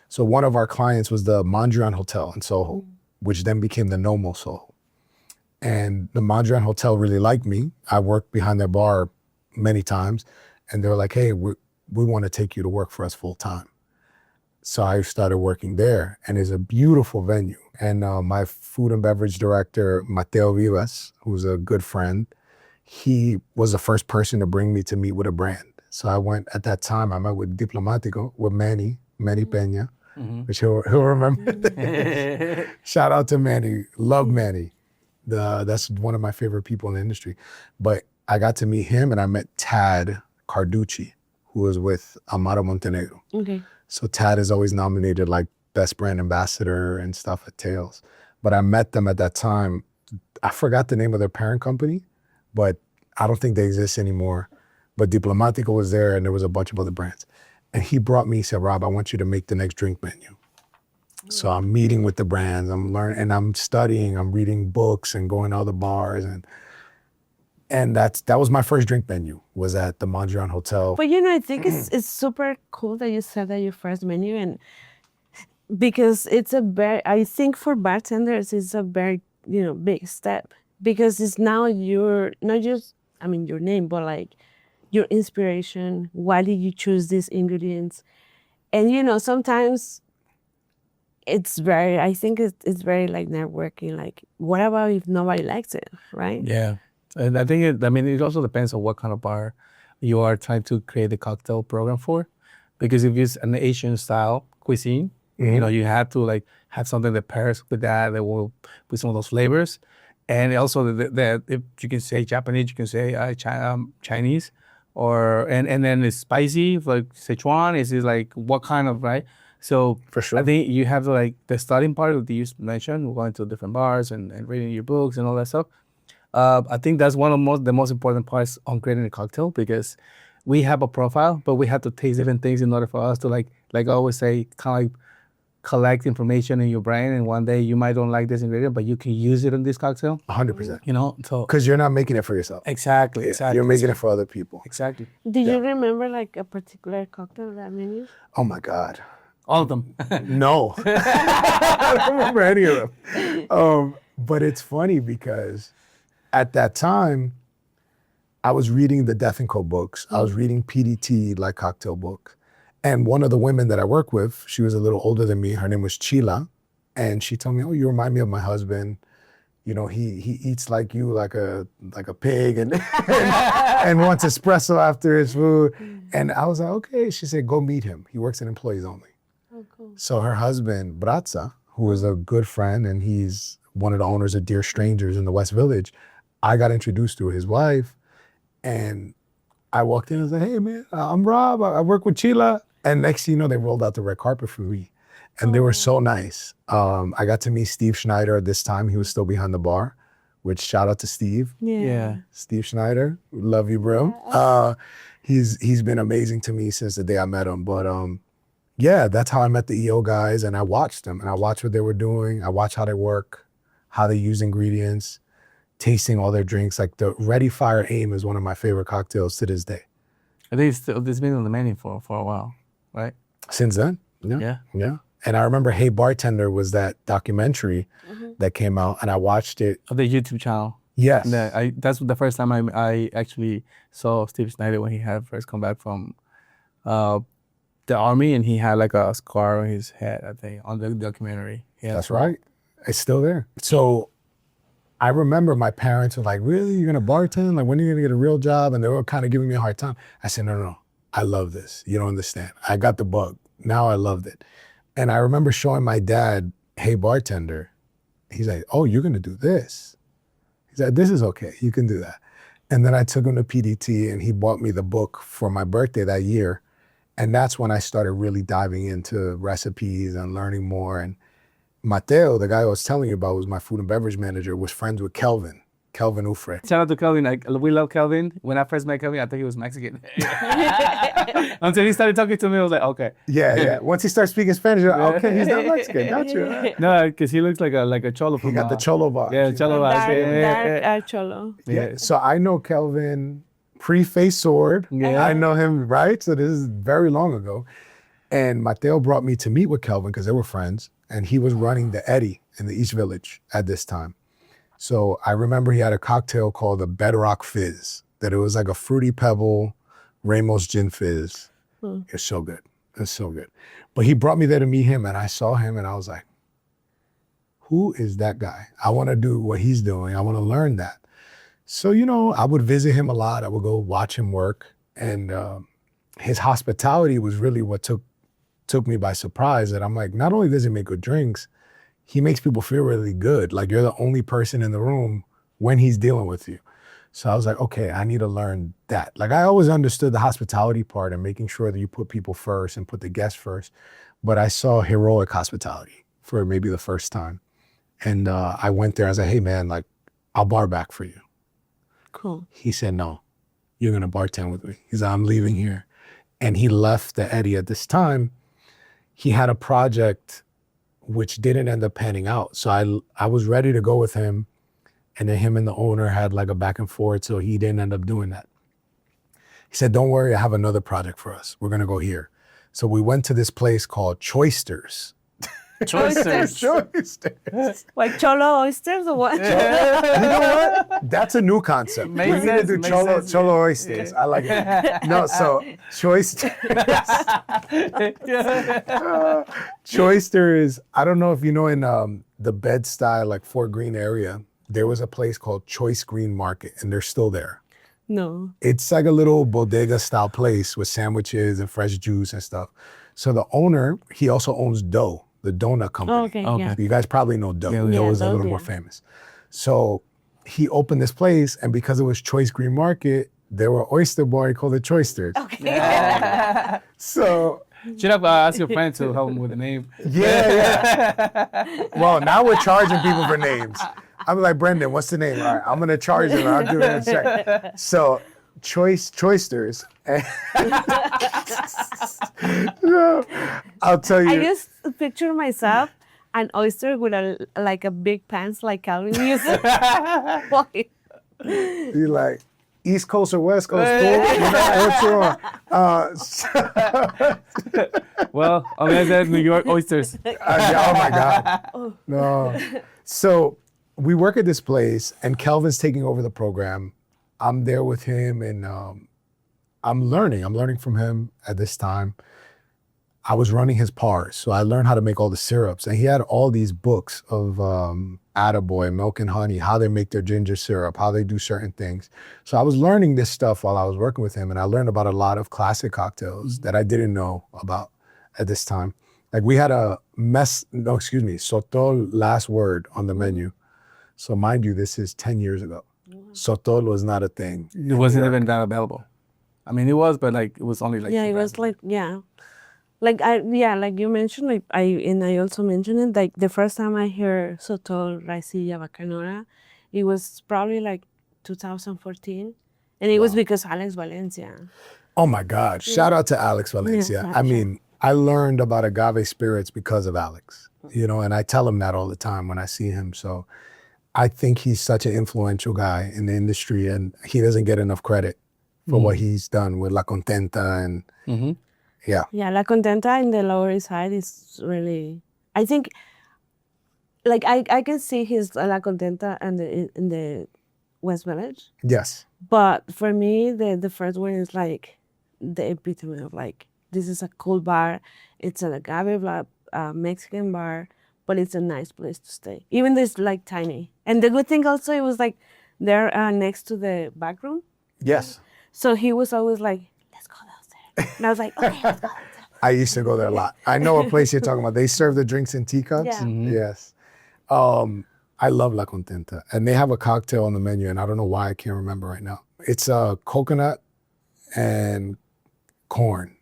So one of our clients was the Mondrian Hotel in Soho, which then became the Nomo Soho. And the Mondrian Hotel really liked me. I worked behind their bar many times, and they were like, hey, we want to take you to work for us full time. So I started working there, and it's a beautiful venue. And my food and beverage director, Mateo Vivas, who's a good friend, he was the first person to bring me to meet with a brand. So I went, at that time, I met with Diplomatico, with Manny Peña, which he'll remember. Shout out to Manny, love Manny. That's one of my favorite people in the industry. But I got to meet him, and I met Tad Carducci, who was with Amaro Montenegro. Okay. So Tad is always nominated like best brand ambassador and stuff at Tails. But I met them at that time. I forgot the name of their parent company, but I don't think they exist anymore. But Diplomatico was there, and there was a bunch of other brands. And he brought me, he said, Rob, I want you to make the next drink menu. So I'm meeting with the brands, I'm learning, and I'm studying, I'm reading books and going to other bars. And that was my first drink menu, was at the Mondrian Hotel. But I think it's super cool that you said that your first menu, and because it's I think for bartenders it's a very, big step, because it's now your, not just, your name, but like your inspiration. Why did you choose these ingredients? And sometimes it's very, I think it's very like networking, like what about if nobody likes it, right? Yeah. And I think it also depends on what kind of bar you are trying to create the cocktail program for. Because if it's an Asian style cuisine, you have to like have something that pairs with that will with some of those flavors. And also that if you can say Japanese, you can say Chinese, and then it's spicy, like Sichuan. Is like what kind of, right? So For sure. I think you have to, like, the starting part that you mentioned, going to different bars and reading your books and all that stuff. I think that's one of the most important parts on creating a cocktail, because we have a profile, but we have to taste different things in order for us to like I always say, kind of like collect information in your brain. And one day you might don't like this ingredient, but you can use it in this cocktail. 100%. So Because you're not making it for yourself. exactly. You're making it for other people. Exactly. Did you remember like a particular cocktail that menu? Oh my God. All of them. No. I don't remember any of them. But it's funny because at that time, I was reading the Death & Co books. I was reading PDT, like cocktail books. And one of the women that I work with, she was a little older than me. Her name was Chila. And she told me, oh, you remind me of my husband. He eats like you, like a pig, and and wants espresso after his food. And I was like, okay. She said, go meet him. He works at Employees Only. Oh, cool. So her husband, Brazza, who is a good friend, and he's one of the owners of Dear Strangers in the West Village, I got introduced to his wife. And I walked in and said, hey, man, I'm Rob. I work with Chila. And next thing you know, they rolled out the red carpet for me. And they were so nice. I got to meet Steve Schneider at this time. He was still behind the bar, which shout out to Steve. Yeah. Steve Schneider, love you, bro. He's been amazing to me since the day I met him. But yeah, that's how I met the EO guys, and I watched them, and I watched what they were doing. I watched how they work, how they use ingredients, tasting all their drinks. Like the Ready, Fire, Aim is one of my favorite cocktails to this day. I think it's been on the menu for a while, right? Since then, yeah. And I remember Hey Bartender was that documentary that came out, and I watched it. Of the YouTube channel. Yes. That's the first time I actually saw Steve Schneider when he had first come back from the army, and he had like a scar on his head, I think, on the documentary. Yeah, that's right. It's still there. So I remember my parents were like, really? You're going to bartend? Like, when are you going to get a real job? And they were kind of giving me a hard time. I said, no. I love this. You don't understand. I got the bug. Now I loved it. And I remember showing my dad, Hey Bartender. He's like, oh, you're going to do this. He said, this is okay. You can do that. And then I took him to PDT, and he bought me the book for my birthday that year. And that's when I started really diving into recipes and learning more. And Mateo, the guy I was telling you about, was my food and beverage manager, was friends with Kelvin Kelvin Ufre. Shout out to Kelvin. Like, we love Kelvin. When I first met Kelvin, I thought he was Mexican. Until he started talking to me, I was like, okay. Yeah. Once he starts speaking Spanish, you're like, okay, he's not Mexican. Got you. Right? No, because he looks like a cholo from He got the cholo vibes. Yeah, cholo vibes. Dark cholo. Yeah. So I know Kelvin pre-Face Sword. Yeah. I know him, right? So this is very long ago. And Mateo brought me to meet with Kelvin because they were friends. And he was running the Eddie in the East Village at this time. So I remember he had a cocktail called the Bedrock Fizz, that it was like a Fruity Pebble, Ramos Gin Fizz. It's so good. It's so good. But he brought me there to meet him, and I saw him, and I was like, who is that guy? I want to do what he's doing. I want to learn that. So, I would visit him a lot. I would go watch him work. And his hospitality was really what took me by surprise, that I'm like, not only does he make good drinks, he makes people feel really good. Like you're the only person in the room when he's dealing with you. So I was like, okay, I need to learn that. Like I always understood the hospitality part and making sure that you put people first and put the guests first. But I saw heroic hospitality for maybe the first time. And I went there, I was like, hey man, like I'll bar back for you. Cool. He said, no, you're gonna bartend with me. He said, I'm leaving here. And he left the Eddie at this time. He had a project which didn't end up panning out. So I was ready to go with him. And then him and the owner had like a back and forth. So he didn't end up doing that. He said, don't worry, I have another project for us. We're gonna go here. So we went to this place called Choisters. Choisters. Like cholo oysters or what? You know what? That's a new concept. We need to do cholo oysters. I like it. No, so Choisters. Choisters, I don't know if you know, in the Bed-Stuy, like Fort Greene area, there was a place called Choice Green Market, and they're still there. No. It's like a little bodega style place with sandwiches and fresh juice and stuff. So the owner, he also owns Dough, the donut company. Oh, okay. Yeah. You guys probably know Dough. Yeah, Dough is a Dough, little more famous. So he opened this place, and because it was Choice Green Market, there were oyster bar. He called it Choisters. Okay. So Should have asked your friend to help him with the name. yeah. Well, now we're charging people for names. I'm like, Brendan, what's the name? All right, I'm gonna charge him. I'll give it a check. So Choisters. No, I'll tell you. I just picture myself an oyster with a big pants like Calvin used. Walking. You're like, East Coast or West Coast? Well, unless that's New York oysters. Oh my God. No. So we work at this place, and Kelvin's taking over the program. I'm there with him, and I'm learning from him at this time. I was running his pars, so I learned how to make all the syrups. And he had all these books of Attaboy, Milk and Honey, how they make their ginger syrup, how they do certain things. So I was learning this stuff while I was working with him, and I learned about a lot of classic cocktails that I didn't know about at this time. Like we had a Sotol last word on the menu. So mind you, this is 10 years ago. Sotol was not a thing. It wasn't even that available. I mean, it was, but like it was only like. Yeah, it was like like you mentioned, like I also mentioned it, like the first time I heard Sotol Raicilla Bacanora, it was probably like 2014, and it was because Alex Valencia. Oh my God! Shout out to Alex Valencia. Yeah, I mean, I learned about agave spirits because of Alex. And I tell him that all the time when I see him. So I think he's such an influential guy in the industry, and he doesn't get enough credit for what he's done with La Contenta and. Mm-hmm. Yeah. Yeah, La Contenta in the Lower East Side is really, I think, like I can see his La Contenta in the West Village. Yes. But for me, the first one is like the epitome of like, this is a cool bar. It's an agave Mexican bar, but it's a nice place to stay. Even though it's like tiny. And the good thing also, it was like they're next to the back room. Yes. So he was always like, let's go downstairs. And I was like, okay, let's go. I used to go there a lot. I know a place you're talking about. They serve the drinks in teacups. Yeah. Mm-hmm. Yes. I love La Contenta. And they have a cocktail on the menu, and I don't know why I can't remember right now. It's coconut and corn,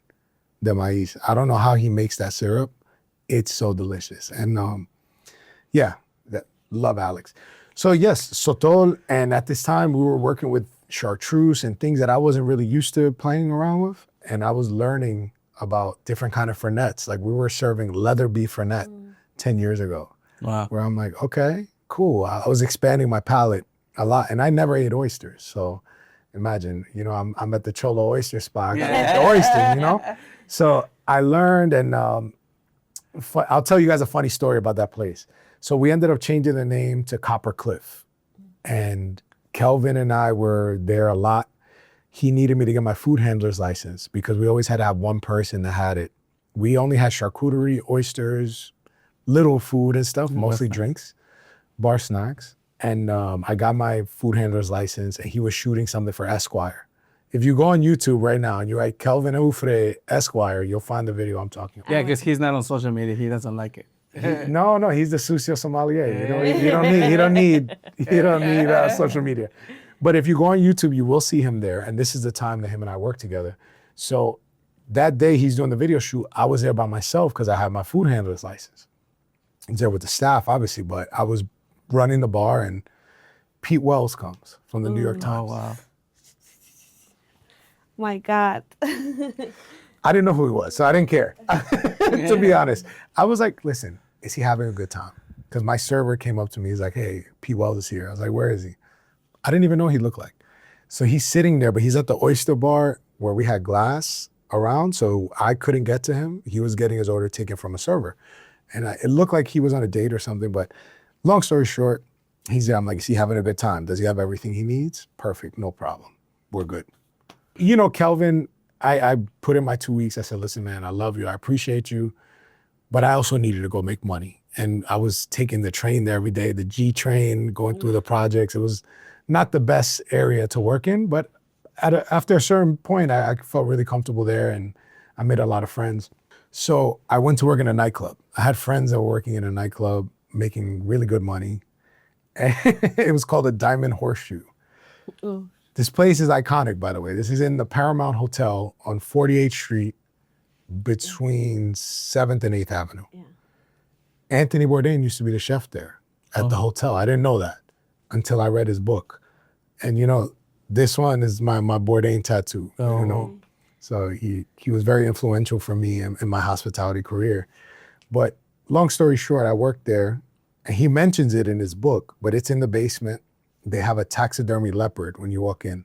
de maíz. I don't know how he makes that syrup. It's so delicious. And love Alex. So yes, sotol, and at this time we were working with chartreuse and things that I wasn't really used to playing around with, and I was learning about different kind of fernets. Like we were serving leather beef fernet 10 years ago, Wow. where I'm like, okay, cool. I was expanding my palate a lot, and I never ate oysters. So imagine, you know, I'm at the Cholo oyster spot, I gotta eat the oysters, you know? So I learned, and I'll tell you guys a funny story about that place. So we ended up changing the name to Copper Cliff, and Kelvin and I were there a lot. He needed me to get my food handler's license because we always had to have one person that had it. We only had charcuterie, oysters, little food and stuff, mostly drinks, bar snacks. And I got my food handler's license, and he was shooting something for Esquire. If you go on YouTube right now and you write Kelvin Ufre Esquire, you'll find the video I'm talking about. Yeah, because he's not on social media. He doesn't like it. No, he's the Sucio sommelier. You don't need social media. But if you go on YouTube, you will see him there. And this is the time that him and I work together. So that day he's doing the video shoot, I was there by myself because I had my food handler's license. He's there with the staff, obviously, but I was running the bar, and Pete Wells comes from the New York Times. Oh, wow. My God. I didn't know who he was, so I didn't care. To be honest, I was like, listen, is he having a good time? Because my server came up to me, he's like, hey, Pete Wells is here. I was like, where is he? I didn't even know what he looked like. So he's sitting there, but he's at the oyster bar where we had glass around, so I couldn't get to him. He was getting his order taken from a server. And it looked like he was on a date or something, but long story short, he's there. I'm like, is he having a good time? Does he have everything he needs? Perfect, no problem. We're good. You know, Kelvin, I put in my 2 weeks. I said, listen, man, I love you. I appreciate you. But I also needed to go make money. And I was taking the train there every day, the G train, going through the projects. It was not the best area to work in, but after a certain point, I felt really comfortable there, and I made a lot of friends. So I went to work in a nightclub. I had friends that were working in a nightclub, making really good money. And it was called the Diamond Horseshoe. Oh. This place is iconic, by the way. This is in the Paramount Hotel on 48th Street between 7th and 8th Avenue. Yeah. Anthony Bourdain used to be the chef there at the hotel. I didn't know that until I read his book. And you know, this one is my Bourdain tattoo, you know? So he was very influential for me in my hospitality career. But long story short, I worked there, and he mentions it in his book, but it's in the basement. They have a taxidermy leopard when you walk in.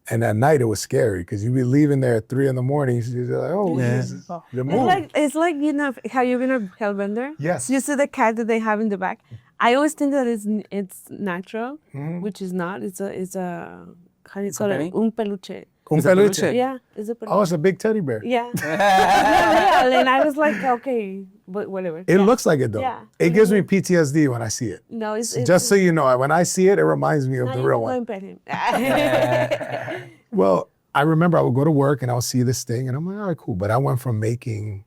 And at night it was scary because you'd be leaving there at 3 a.m. You're like, oh, this is the moon. It's like, you know, have you been a Hellbender? Yes. You see the cat that they have in the back? I always think that it's natural, which is not. It's a how do you call it? Un peluche. Un peluche. Yeah, it's a peluche. Oh, it's a big teddy bear. Yeah. Yeah, and I was like, okay, but whatever. It looks like it though. Yeah. It gives me PTSD when I see it. No, it's Just so you know, when I see it, it reminds me of the real one. Well, I remember I would go to work and I would see this thing, and I'm like, all right, cool. But I went from making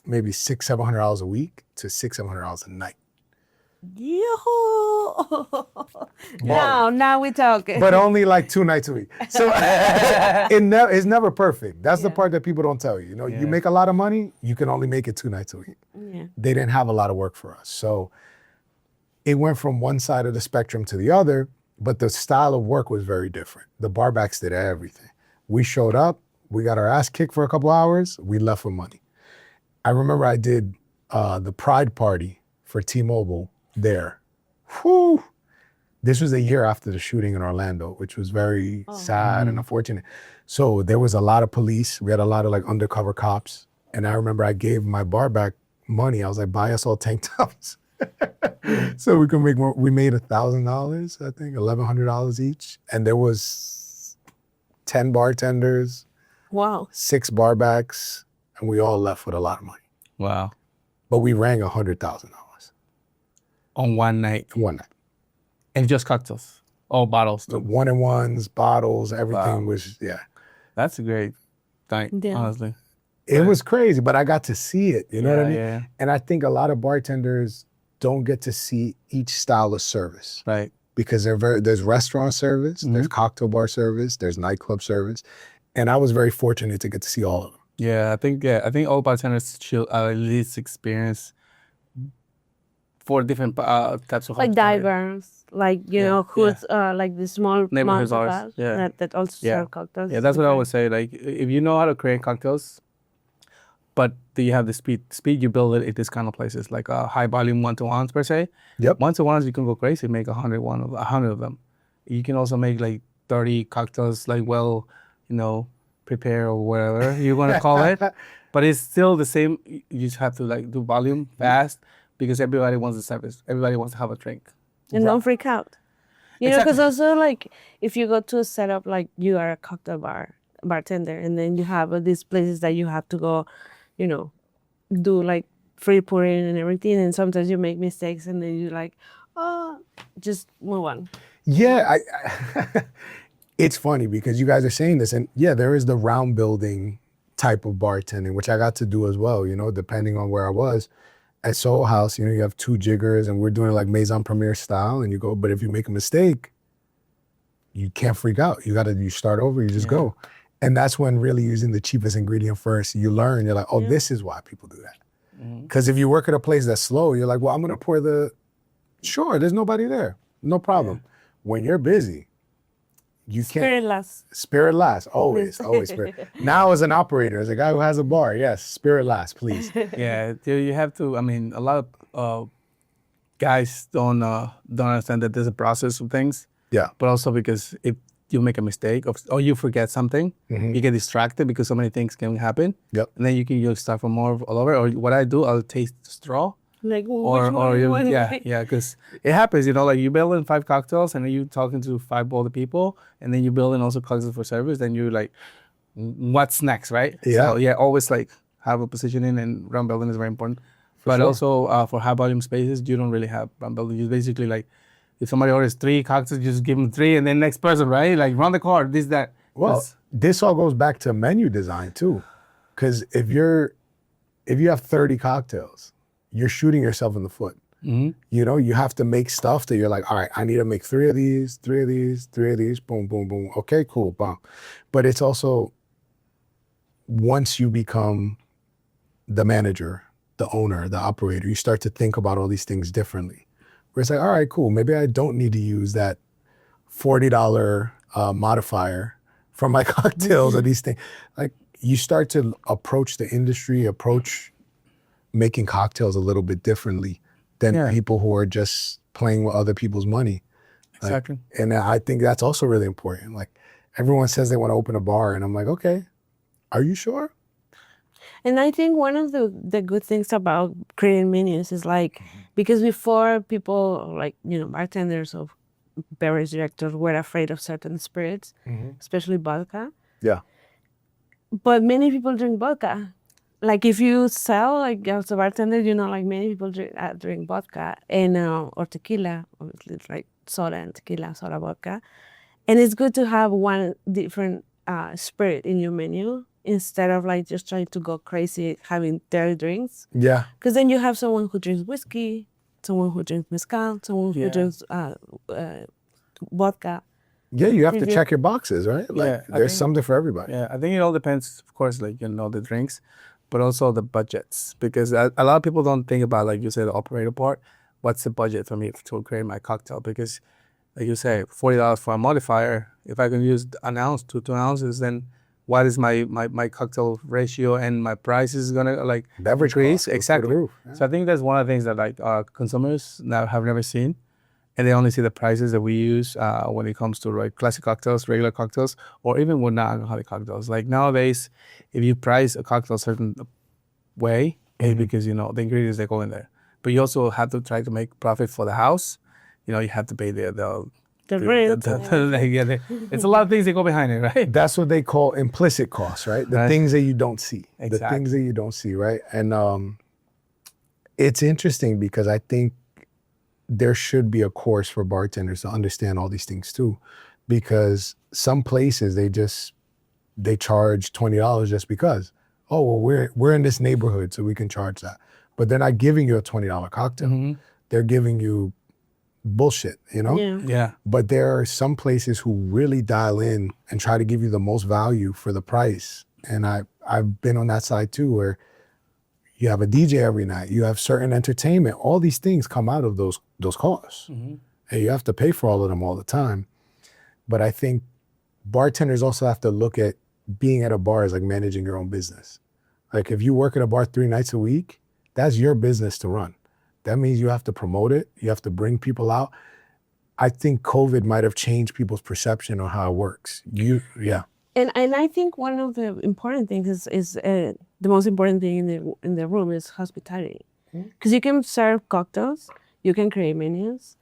maybe $600-700 a week to $600-700 a night. Yo. Now we talking. But only like 2 nights a week. So it's never perfect. That's the part that people don't tell you. You know, you make a lot of money, you can only make it 2 nights a week. Yeah. They didn't have a lot of work for us. So it went from one side of the spectrum to the other, but the style of work was very different. The barbacks did everything. We showed up, we got our ass kicked for a couple hours, we left with money. I remember I did the Pride Party for T-Mobile there. Whew. This was a year after the shooting in Orlando, which was very sad and unfortunate. So there was a lot of police. We had a lot of like undercover cops. And I remember I gave my barback money. I was like, buy us all tank tops. So we could make more. We made $1,000, I think, $1,100 each. And there was 10 bartenders, Wow. 6 barbacks, and we all left with a lot of money. Wow. But we rang $100,000 On one night. one night. And just cocktails. All bottles. The 1-in-1s, bottles, everything was, That's a great night, Yeah. honestly. It was crazy, but I got to see it. You know what I mean? Yeah. And I think a lot of bartenders don't get to see each style of service Right. because there's restaurant service, there's cocktail bar service, there's nightclub service. And I was very fortunate to get to see all of them. Yeah, I think all bartenders should at least experience 4 different types of Like hospitality. divers, like you know, who's like the small Neighborhood mom bars. Yeah. that also Yeah. serve cocktails. Yeah, that's what I always say. Like, if you know how to create cocktails, but do you have the speed you build it at this kind of places, like high volume 1-to-1s per se. Yep. 1-to-1s, you can go crazy, make 100 of them. You can also make like 30 cocktails, like prepare or whatever you want to call it. But it's still the same. You just have to like do volume fast because everybody wants the service. Everybody wants to have a drink. And don't freak out. You know, Exactly. because also like if you go to a setup like you are a cocktail bartender, and then you have these places that you have to go, do like free pouring and everything, and sometimes you make mistakes, and then you're like, oh, just move on. Yeah, it's funny because you guys are saying this, and yeah, there is the round building type of bartending, which I got to do as well, depending on where I was. At Soul House, you have 2 jiggers and we're doing like Maison Premiere style, and you go, but if you make a mistake, you can't freak out. You start over, you just go. And that's when really using the cheapest ingredient first, you learn, you're like, oh, this is why people do that. Because if you work at a place that's slow, you're like, well, I'm gonna pour sure, there's nobody there, no problem. When you're busy, you can't. Spirit last, always spirit. Now as an operator, as a guy who has a bar, yes, spirit last, please. Yeah, you have to. I mean, a lot of guys don't understand that there's a process of things. Yeah. But also because if you make a mistake or you forget something, you get distracted because so many things can happen. Yep. And then you can start from all over. Or what I do, I'll taste the straw. Like, because it happens, like you build in 5 cocktails and then you talking to 5 other people, and then you build in also cocktails for service. Then you're like, what's next, right? Yeah. So always like have a positioning, and round building is very important. But also for high volume spaces, you don't really have round building. You basically like, if somebody orders 3 cocktails, you just give them 3, and then next person, right? Like run the card, this, that. Well, this all goes back to menu design too, because if you have 30 cocktails, you're shooting yourself in the foot. You have to make stuff that you're like, all right, I need to make 3 of these, 3 of these, 3 of these, boom, boom, boom. Okay, cool, boom. But it's also, once you become the manager, the owner, the operator, you start to think about all these things differently. Where it's like, all right, cool, maybe I don't need to use that $40 modifier for my cocktails or these things. Like, you start to approach the industry, approach making cocktails a little bit differently than people who are just playing with other people's money. Exactly. And I think that's also really important. Like, everyone says they want to open a bar, and I'm like, okay, are you sure? And I think one of the good things about creating menus is like, because before people like, bartenders or beverage directors were afraid of certain spirits, especially vodka. Yeah. But many people drink vodka. Like if you sell, like as a bartender, like many people drink vodka and or tequila, obviously it's like soda and tequila, soda vodka. And it's good to have one different spirit in your menu instead of like just trying to go crazy having 30 drinks. Yeah. Because then you have someone who drinks whiskey, someone who drinks mezcal, someone who drinks vodka. Yeah, you have to check your boxes, right? Like, there's something for everybody. Yeah, I think it all depends, of course, like, the drinks, but also the budgets. Because a lot of people don't think about, like you said, the operator part. What's the budget for me to create my cocktail? Because, like you say, $40 for a modifier. If I can use an ounce to 2 ounces, then what is my cocktail ratio, and my price is gonna like beverage increase? Cost, exactly. roof, yeah. So I think that's one of the things that like consumers now have never seen, and they only see the prices that we use when it comes to like classic cocktails, regular cocktails, or even with non-alcoholic cocktails. Like nowadays, if you price a cocktail a certain way, it's because the ingredients that go in there. But you also have to try to make profit for the house. You have to pay the rent. It's a lot of things that go behind it, right? That's what they call implicit costs, right? The things that you don't see. Exactly. The things that you don't see, right? And it's interesting because I think there should be a course for bartenders to understand all these things too. Because some places they charge $20 just because. Oh, well, we're in this neighborhood, so we can charge that. But they're not giving you a $20 cocktail. They're giving you bullshit, Yeah. But there are some places who really dial in and try to give you the most value for the price. And I've been on that side too, where You have a DJ every night. You have certain entertainment. All these things come out of those costs. And you have to pay for all of them all the time. But I think bartenders also have to look at being at a bar as like managing your own business. Like if you work at a bar 3 nights a week, that's your business to run. That means you have to promote it. You have to bring people out. I think COVID might have changed people's perception on how it works. And I think one of the important things is the most important thing in the room is hospitality, because you can serve cocktails, you can create menus,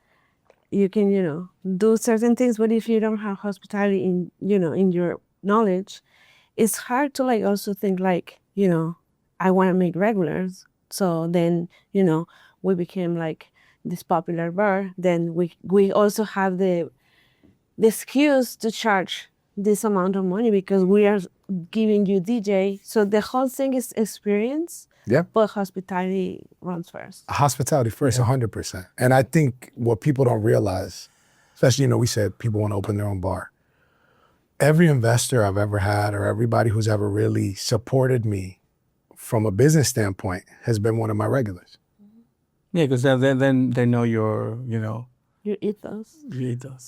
you can do certain things, but if you don't have hospitality in in your knowledge, it's hard to like also think like I want to make regulars. So then we became like this popular bar. Then we also have the excuse to charge this amount of money because we are giving you DJ. So the whole thing is experience. Yeah. But hospitality runs first. Hospitality first, 100%. And I think what people don't realize, especially, we said people want to open their own bar. Every investor I've ever had or everybody who's ever really supported me from a business standpoint has been one of my regulars. Yeah, because then they know your ethos.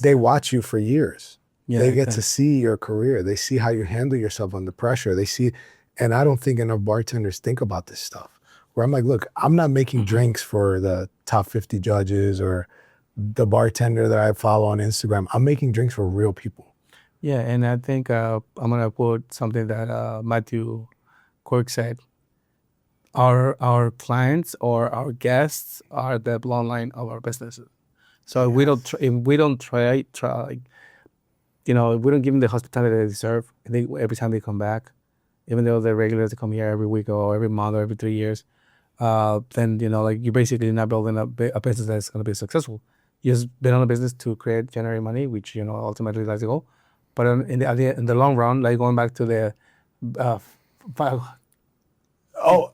They watch you for years. Yeah, they get to see your career. They see how you handle yourself under pressure. They see, and I don't think enough bartenders think about this stuff. Where I'm like, look, I'm not making drinks for the top 50 judges or the bartender that I follow on Instagram. I'm making drinks for real people. Yeah, and I think I'm gonna quote something that Matthew Quirk said. Our clients or our guests are the blonde line of our businesses. So we don't try if we don't give them the hospitality they deserve, every time they come back, even though they're regulars, they come here every week or every month or every 3 years, then, you're basically not building a business that's going to be successful. You just been on a business to generate money, which, ultimately that's the goal. But in the long run, like going back to the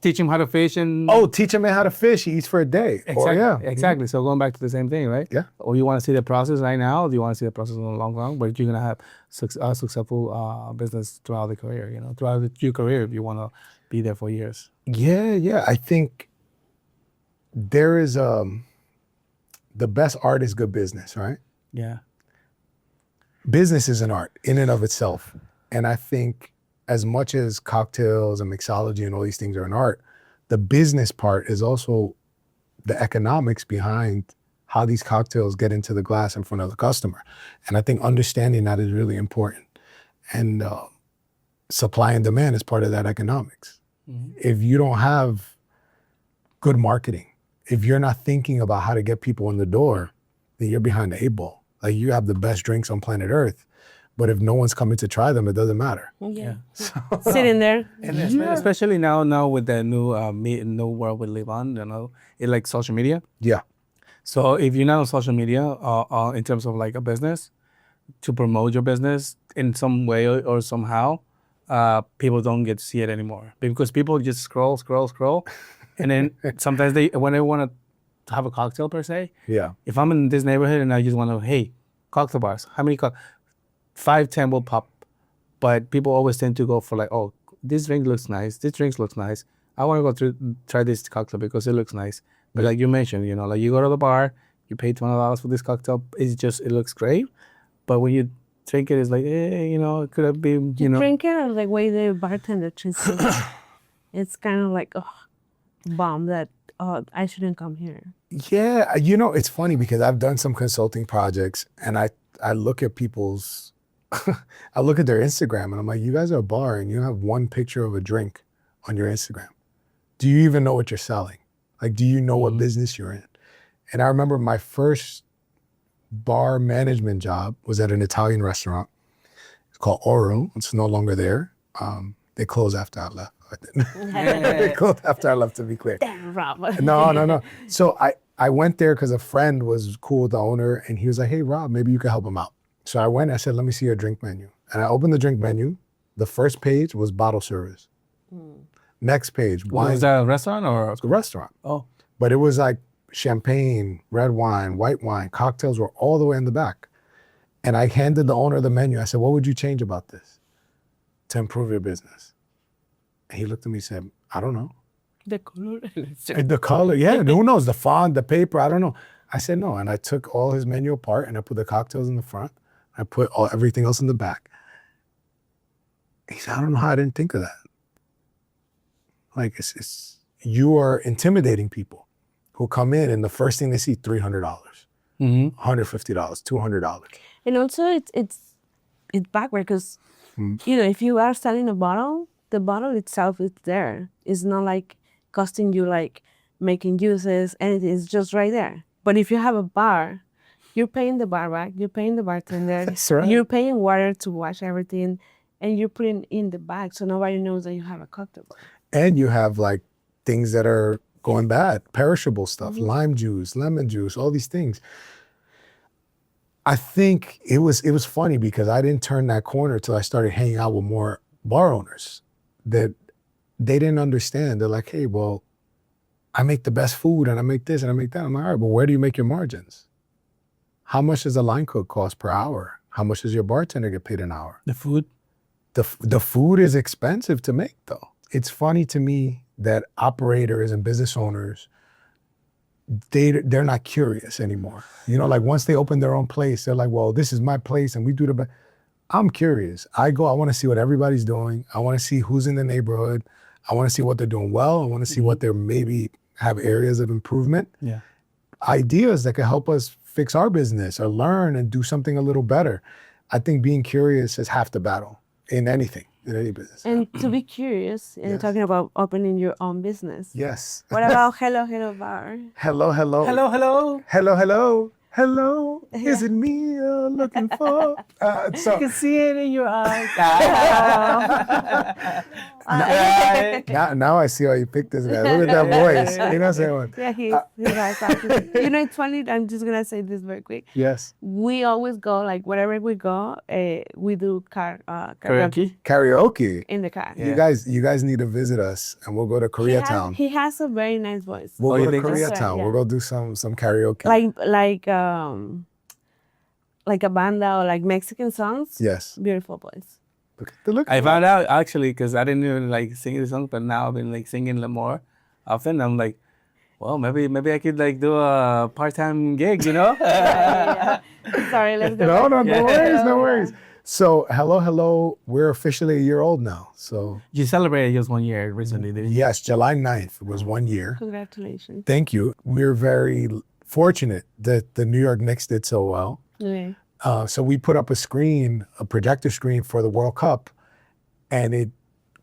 teach him how to fish and... Oh, teach him how to fish. He eats for a day. Exactly. Exactly. So going back to the same thing, right? Yeah. Or you want to see the process right now, or do you want to see the process in the long run? But you're going to have a successful business throughout the career, throughout your career if you want to be there for years. Yeah. I think there is the best art is good business, right? Yeah. Business is an art in and of itself. And I think as much as cocktails and mixology and all these things are an art, the business part is also the economics behind how these cocktails get into the glass in front of the customer. And I think understanding that is really important. And supply and demand is part of that economics. If you don't have good marketing, if you're not thinking about how to get people in the door, then you're behind the 8 ball. Like you have the best drinks on planet Earth, but if no one's coming to try them, it doesn't matter. Yeah. Sitting there. And especially now with the new world we live on, it's like social media. Yeah. So if you're not on social media, in terms of like a business, to promote your business in some way or somehow, people don't get to see it anymore because people just scroll, and then sometimes when they want to have a cocktail per se. Yeah. If I'm in this neighborhood and I just want to, hey, cocktail bars, how many 5, 10 will pop, but people always tend to go for like, oh, this drink looks nice. This drink looks nice. I want to go try this cocktail because it looks nice. But like you mentioned, like you go to the bar, you pay $20 for this cocktail. It looks great, but when you drink it, it's like, it could have been, Drink it or the way the bartender treats it. It's kind of like, bomb that, I shouldn't come here. Yeah, it's funny because I've done some consulting projects and I look at people's, I look at their Instagram and I'm like, you guys are a bar and you have one picture of a drink on your Instagram. Do you even know what you're selling? Like, do you know what business you're in? And I remember my first bar management job was at an Italian restaurant. It's called Oro. It's no longer there. They closed after I left. They closed after I left, to be clear. Damn, Rob. No. So I went there because a friend was cool with the owner and he was like, hey, Rob, maybe you could help him out. So I went, I said, let me see your drink menu. And I opened the drink menu. The first page was bottle service. Next page, wine. Was that a restaurant or? It was a restaurant. Oh. But it was like champagne, red wine, white wine, cocktails were all the way in the back. And I handed the owner the menu. I said, what would you change about this to improve your business? And he looked at me and said, I don't know. The color. The color, yeah, who knows? The font, the paper, I don't know. I said no, and I took all his menu apart, and I put the cocktails in the front. I put everything else in the back. He said, I don't know how I didn't think of that. Like, you are intimidating people who come in, and the first thing they see, $300, $150, $200. And also, it's backward because, if you are selling a bottle, the bottle itself is there. It's not like costing you like making juices, and it's just right there. But if you have a bar, you're paying the bar back, you're paying the bartender, That's right. you're paying water to wash everything, and you're putting in the bag so nobody knows that you have a cocktail bar. And you have like things that are going bad, perishable stuff, lime juice, lemon juice, all these things. I think it was funny because I didn't turn that corner till I started hanging out with more bar owners that they didn't understand. They're like, hey, well, I make the best food and I make this and I make that. I'm like, all right, but where do you make your margins? How much does a line cook cost per hour? How much does your bartender get paid an hour? The food? The food is expensive to make though. It's funny to me that operators and business owners, they're not curious anymore. Like once they open their own place, they're like, well, this is my place and we do the best. I'm curious. I want to see what everybody's doing. I want to see who's in the neighborhood. I want to see what they're doing well. I want to see what they're maybe have areas of improvement. Yeah. Ideas that can help us fix our business or learn and do something a little better. I think being curious is half the battle in anything, in any business. And to be curious and talking about opening your own business. Yes. What about Hello Bar? Hello. Hello. Hello. Is it me you're looking for? I can see it in your eyes. Now I see how you picked this guy. Look at that voice. You know what I'm saying? Yeah, he's right. It's funny. I'm just going to say this very quick. Yes. We always go, like, wherever we go, we do Karaoke? in the car. Yeah. You guys need to visit us and we'll go to Koreatown. He has a very nice voice. We'll go to think so? Koreatown. Yeah. We'll go do some karaoke. Like a banda or like Mexican songs. Yes. Beautiful voice. Look. I found out actually because I didn't even like sing the song, but now I've been like singing them more often. I'm like, well, maybe I could like do a part-time gig, Yeah. Sorry, let's go. No worries. So hello, we're officially a year old now. So You celebrated just 1 year recently, didn't you? yes, July 9th was 1 year. Congratulations. Thank you. We're very fortunate that the New York Knicks did so well. Okay. So we put up a projector screen for the World Cup, and it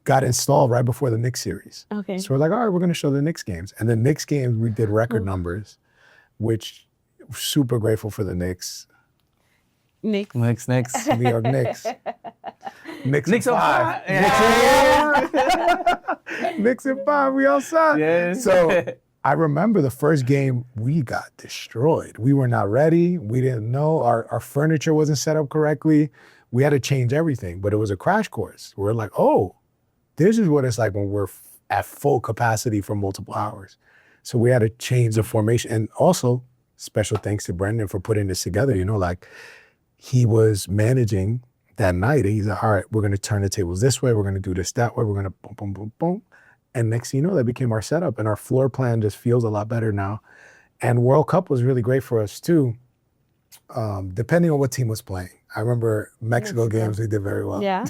got installed right before the Knicks series. Okay. So we're like, all right, we're going to show the Knicks games. And the Knicks games, we did record numbers, which super grateful for the Knicks. Nick. Next. New York Knicks. Knicks in on 5. Knicks in 5. We outside. Yes. So I remember the first game, we got destroyed. We were not ready. We didn't know. Our furniture wasn't set up correctly. We had to change everything, but it was a crash course. We're like, oh, this is what it's like when we're at full capacity for multiple hours. So we had to change the formation. And also, special thanks to Brendan for putting this together. He was managing that night. And he's like, all right, we're going to turn the tables this way. We're going to do this that way. We're going to boom, boom, boom, boom. And next thing you know, that became our setup. And our floor plan just feels a lot better now. And World Cup was really great for us too, depending on what team was playing. I remember Mexico games, we did very well. Yeah.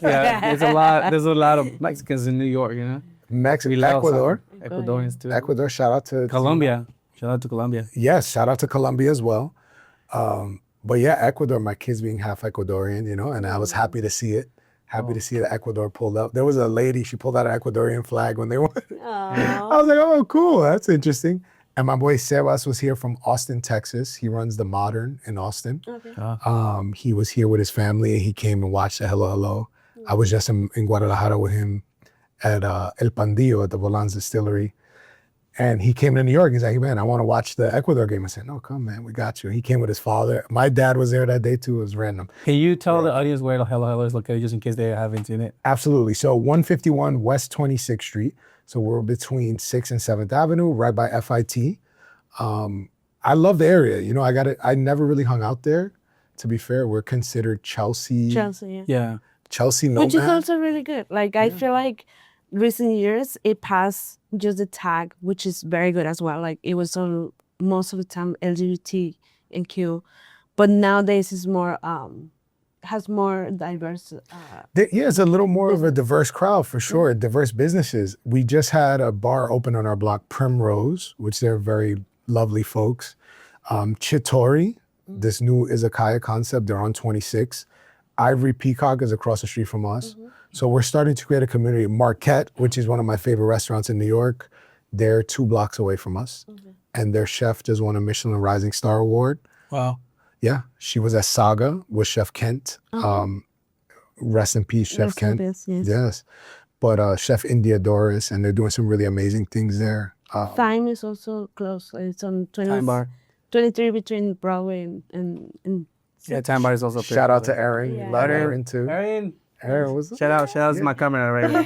Yeah, there's a lot of Mexicans in New York, Ecuador. Ecuadorians too. Ecuador, shout out to Colombia. Shout out to Colombia. Yes, shout out to Colombia as well. But yeah, Ecuador, my kids being half Ecuadorian, and I was happy to see it. Happy to see that Ecuador pulled up. There was a lady, she pulled out an Ecuadorian flag when they won. I was like, oh, cool, that's interesting. And my boy Sebas was here from Austin, Texas. He runs The Modern in Austin. Okay. He was here with his family and he came and watched the Hello. I was just in Guadalajara with him at El Pandillo at the Volans Distillery. And he came to New York. He's like, hey, man, I want to watch the Ecuador game. I said, no, come, man, we got you. He came with his father. My dad was there that day, too. It was random. Can you tell the audience where the Hello is located, just in case they haven't seen it? Absolutely. So 151 West 26th Street. So we're between 6th and 7th Avenue, right by FIT. I love the area. I never really hung out there. To be fair, we're considered Chelsea. Chelsea, yeah. Yeah. Chelsea nomad. Which is also really good. Like, I feel like recent years, it passed just the tag, which is very good as well. Like it was on most of the time LGBTQ, but nowadays it's more has more diverse. Yeah, it's a little more of a diverse crowd for sure. Diverse businesses. We just had a bar open on our block, Primrose, which they're very lovely folks. Chitori, this new izakaya concept, they're on 26. Ivory Peacock is across the street from us. So we're starting to create a community. Marquette, which is one of my favorite restaurants in New York, they're 2 blocks away from us. And their chef just won a Michelin Rising Star Award. Wow. Yeah, she was at Saga with Chef Kent. Rest in peace, Chef Kent. Yes. But Chef India Doris, and they're doing some really amazing things there. Time is also close. It's on Time Bar. 23 between Broadway and Yeah, Time Bar is also. Shout out to Aaron. Yeah. Love Aaron too. Aaron, what's up? Shout out to my camera right now.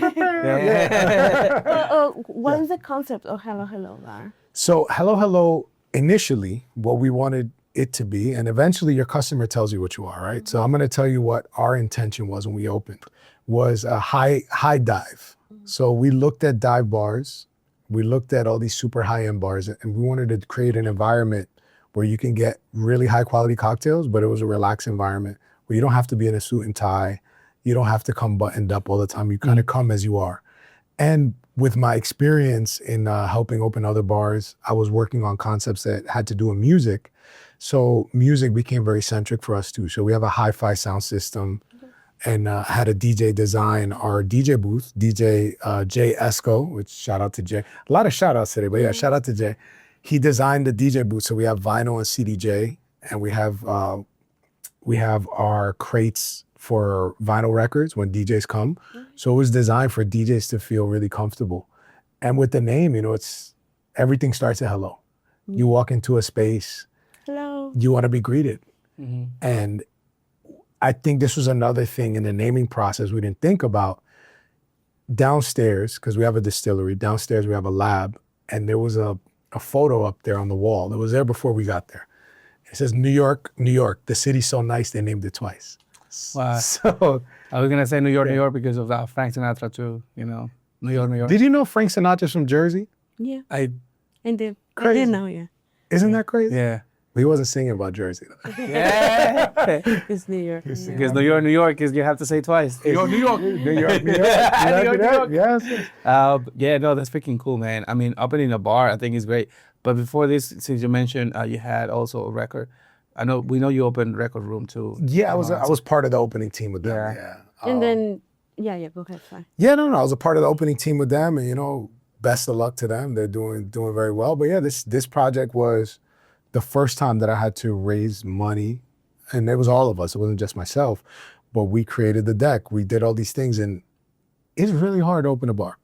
What is the concept of Hello Hello Bar? So Hello Hello, initially, what we wanted it to be, and eventually your customer tells you what you are, right? So I'm gonna tell you what our intention was when we opened, was a high dive. So we looked at dive bars, we looked at all these super high-end bars, and we wanted to create an environment where you can get really high quality cocktails, but it was a relaxed environment where you don't have to be in a suit and tie, you don't have to come buttoned up all the time, you kind of come as you are. And with my experience in helping open other bars, I was working on concepts that had to do with music. So music became very centric for us too. So we have a hi-fi sound system and had a DJ design our DJ booth, DJ Jay Esco, which shout out to Jay. A lot of shout outs today, but yeah, shout out to Jay. He designed the DJ booth. So we have vinyl and CDJ, and we have our crates for vinyl records when DJs come. So it was designed for DJs to feel really comfortable. And with the name, you know, it's everything starts at hello. You walk into a space, Hello. you want to be greeted. And I think this was another thing in the naming process we didn't think about. Downstairs, because we have a distillery, downstairs we have a lab, and there was a photo up there on the wall that was there before we got there. It says, New York, New York, the city's so nice they named it twice. Wow. So I was gonna say New York, New York because of that Frank Sinatra too. You know, New York, New York. did you know Frank Sinatra's from Jersey? Yeah. I And they Crazy. didn't know, yeah. Isn't that crazy? yeah. He wasn't singing about Jersey though. Yeah. It's New York. Because New York, New York is you have to say twice. New York, New York. New York, New York. New York, New York. Yes. Yeah, no, that's freaking cool, man. I mean, opening a bar, I think is great. But before this, since you mentioned you had also a record, we know you opened Record Room too. Yeah, I was part of the opening team with them. Yeah. And then, yeah, go ahead, fine. Yeah, no, I was a part of the opening team with them, and you know, best of luck to them. They're doing very well. But yeah, this project was the first time that I had to raise money, and it was all of us. It wasn't just myself, but we created the deck. We did all these things, and it's really hard to open a bar.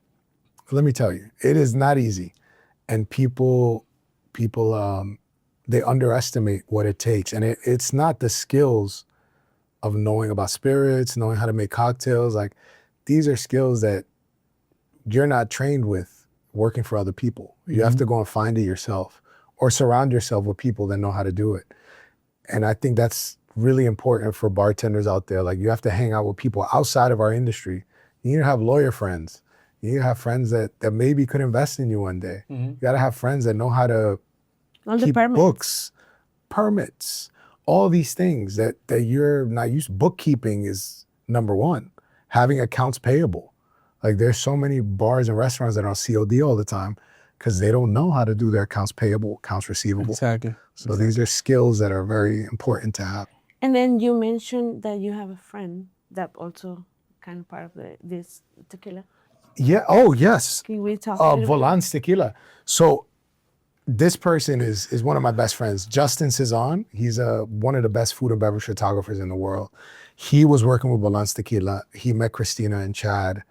Let me tell you, it is not easy, and people they underestimate what it takes, and it's not the skills of knowing about spirits, knowing how to make cocktails. Like, these are skills that you're not trained with working for other people. You have to go and find it yourself, or surround yourself with people that know how to do it. And I think that's really important for bartenders out there. Like, you have to hang out with people outside of our industry. You need to have lawyer friends. You need to have friends that maybe could invest in you one day. You got to have friends that know how to All the keep permits. books, permits, all these things that you're not used. Bookkeeping is number one. Having accounts payable. Like, there's so many bars and restaurants that are on COD all the time because they don't know how to do their accounts payable, accounts receivable. Exactly. So these are skills that are very important to have. And then you mentioned that you have a friend that also kind of part of this tequila. Yeah. Oh, yes. Can we talk a little bit? Volans Tequila. So this person is one of my best friends, Justin Cezanne. He's one of the best food and beverage photographers in the world. He was working with Volans Tequila. He met Christina and Chad,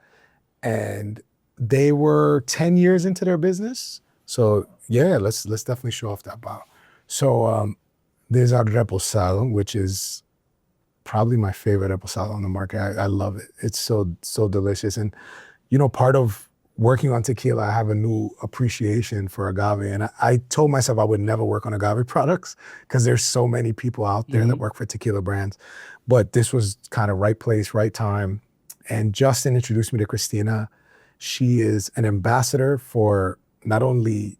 and they were 10 years into their business. So yeah, let's definitely show off that bottle. So there's our reposado, which is probably my favorite reposado on the market. I love it. It's so delicious. And you know, part of working on tequila, I have a new appreciation for agave. And I told myself I would never work on agave products because there's so many people out there that work for tequila brands. But this was kind of right place, right time. And Justin introduced me to Christina. She is an ambassador for not only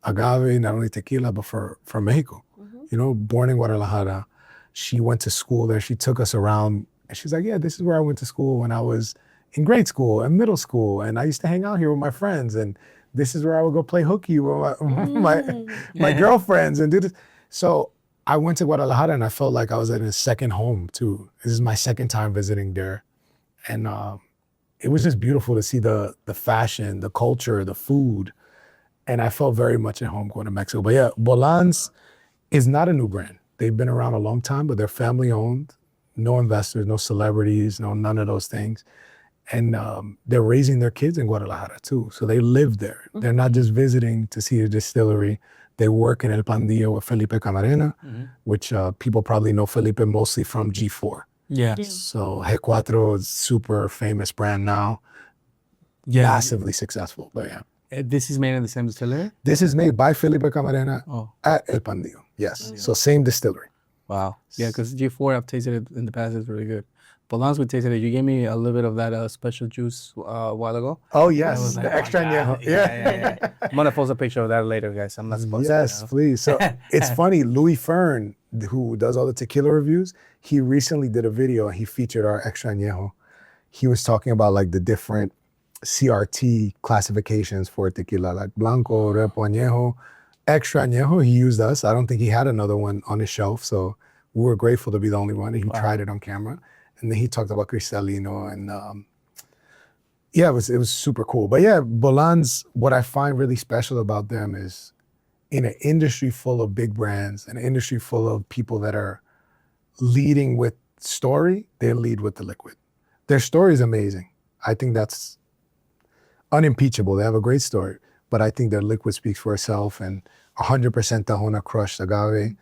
agave, not only tequila, but for Mexico. You know, born in Guadalajara. She went to school there. She took us around and she's like, yeah, this is where I went to school when I was in grade school and middle school. And I used to hang out here with my friends. And this is where I would go play hooky with my girlfriends and do this. So I went to Guadalajara and I felt like I was at a second home too. This is my second time visiting there. And it was just beautiful to see the fashion, the culture, the food. And I felt very much at home going to Mexico. But yeah, Bolans is not a new brand. They've been around a long time, but they're family owned, no investors, no celebrities, none of those things. And they're raising their kids in Guadalajara too. So they live there. They're not just visiting to see a distillery. They work in El Pandillo with Felipe Camarena, which people probably know Felipe mostly from G4. Yeah. So G4 is super famous brand now. Yeah. Massively successful, but yeah. This is made in the same distillery? This is made by Felipe Camarena at El Pandillo. Yes. So same distillery. Wow. Yeah, because G4, I've tasted it in the past. It's really good. Bolans, we tasted it. You gave me a little bit of that special juice a while ago. Oh, yes. Like, the extra añejo. Yeah. I'm going to post a picture of that later, guys. I'm not supposed to. Yes, please. So it's funny. Louis Fern, who does all the tequila reviews, he recently did a video and he featured our extra añejo. He was talking about like the different CRT classifications for tequila, like blanco, repo, añejo, extra añejo. He used us. I don't think he had another one on his shelf, so we were grateful to be the only one. And he tried it on camera, and then he talked about Cristalino, and yeah, it was super cool. But yeah, Bolans, what I find really special about them is in an industry full of big brands, an industry full of people that are leading with story, they lead with the liquid. Their story is amazing. I think that's unimpeachable. They have a great story, but I think their liquid speaks for itself, and 100% Tahona crushed agave.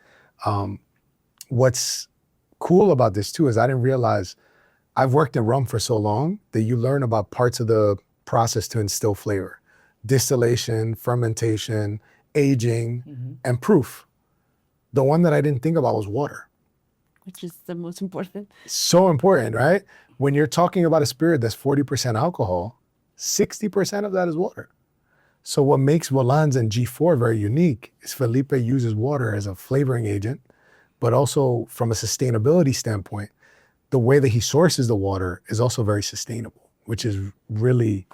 What's cool about this too is I didn't realize, I've worked in rum for so long that you learn about parts of the process to instill flavor. Distillation, fermentation, aging, and proof. The one that I didn't think about was water. Which is the most important. So important, right? When you're talking about a spirit that's 40% alcohol, 60% of that is water. So what makes Bolans and G4 very unique is Felipe uses water as a flavoring agent, but also from a sustainability standpoint, the way that he sources the water is also very sustainable, which is really,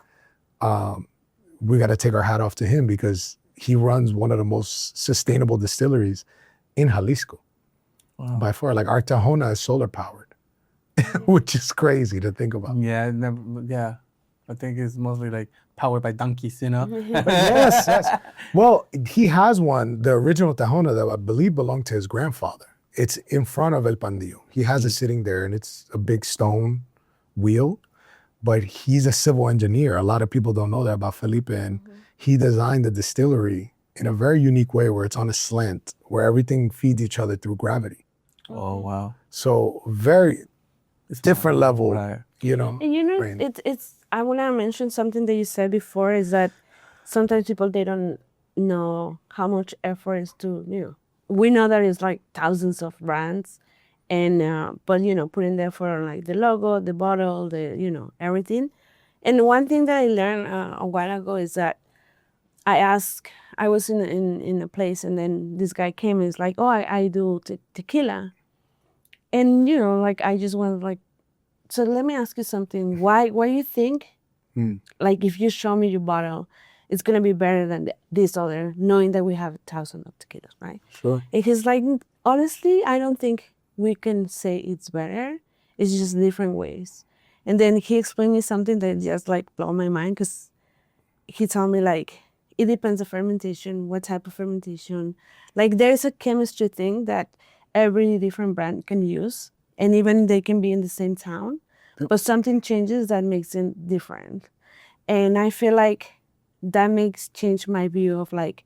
we got to take our hat off to him because he runs one of the most sustainable distilleries in Jalisco. Wow. By far. Like our Tahona is solar powered, which is crazy to think about. Yeah, yeah. I think it's mostly like powered by donkeys, you know? Yes. Well, he has one, the original Tahona that I believe belonged to his grandfather. It's in front of El Pandillo. He has it sitting there and it's a big stone wheel, but he's a civil engineer. A lot of people don't know that about Felipe, and he designed the distillery in a very unique way where it's on a slant, where everything feeds each other through gravity. Oh, wow. So very different level, right. you know. And you know, brain. it's I want to mention something that you said before is that sometimes people, they don't know how much effort is to, we know that it's like thousands of brands, and but putting the effort on like the logo, the bottle, the everything. And one thing that I learned a while ago is that I was in a place, and then this guy came and is like, oh, I do tequila, and like I just went like, so let me ask you something. Why you think like if you show me your bottle, it's gonna be better than this other, knowing that we have 1,000 of tequilas, right? Sure. And he's like, honestly, I don't think we can say it's better. It's just different ways. And then he explained me something that just like blew my mind, because he told me like, it depends on fermentation, what type of fermentation. Like there's a chemistry thing that every different brand can use, and even they can be in the same town, but something changes that makes it different. And I feel like that makes change my view of like,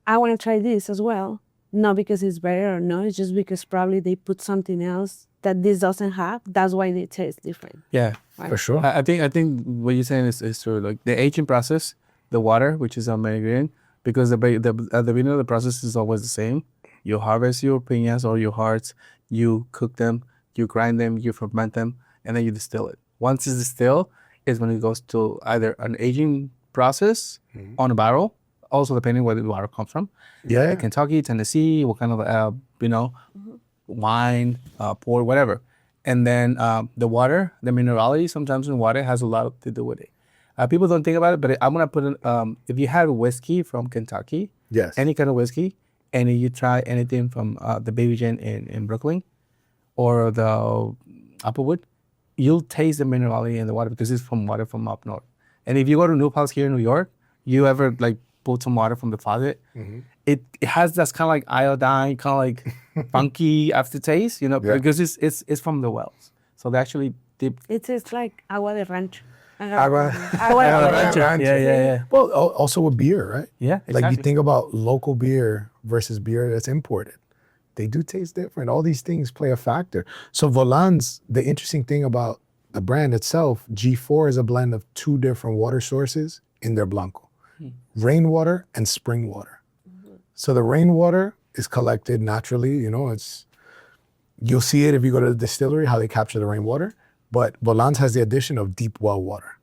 I want to try this as well. Not because it's better or no, it's just because probably they put something else that this doesn't have. That's why they taste different. Yeah, right? For sure. I think what you're saying is true. Like the aging process, the water, which is our main ingredient, because at the beginning of the process is always the same. You harvest your piñas or your hearts, you cook them, you grind them, you ferment them, and then you distill it. Once it's distilled, is when it goes to either an aging process on a barrel, also depending where the water comes from. Yeah. Kentucky, Tennessee, what kind of, wine, port, whatever. And then the water, the minerality sometimes in water has a lot to do with it. People don't think about it, but I'm going to put in, if you have whiskey from Kentucky, Yes. any kind of whiskey, and if you try anything from the Baby Gin in Brooklyn or the Applewood, you'll taste the minerality in the water because it's from water from up north. And if you go to New Paltz here in New York, you ever like pull some water from the faucet, it has this kind of like iodine, kind of like funky aftertaste, because it's from the wells. So they actually dip. It tastes like agua de rancho. Agua Agua de rancho. rancho. Yeah. Well, also with beer, right? Yeah, Like you exactly. think about local beer versus beer that's imported. They do taste different. All these things play a factor. So Volans, the interesting thing about the brand itself, G4 is a blend of two different water sources in their Blanco. Rainwater and spring water. So the rainwater is collected naturally, you'll see it if you go to the distillery, how they capture the rainwater. But Volans has the addition of deep well water.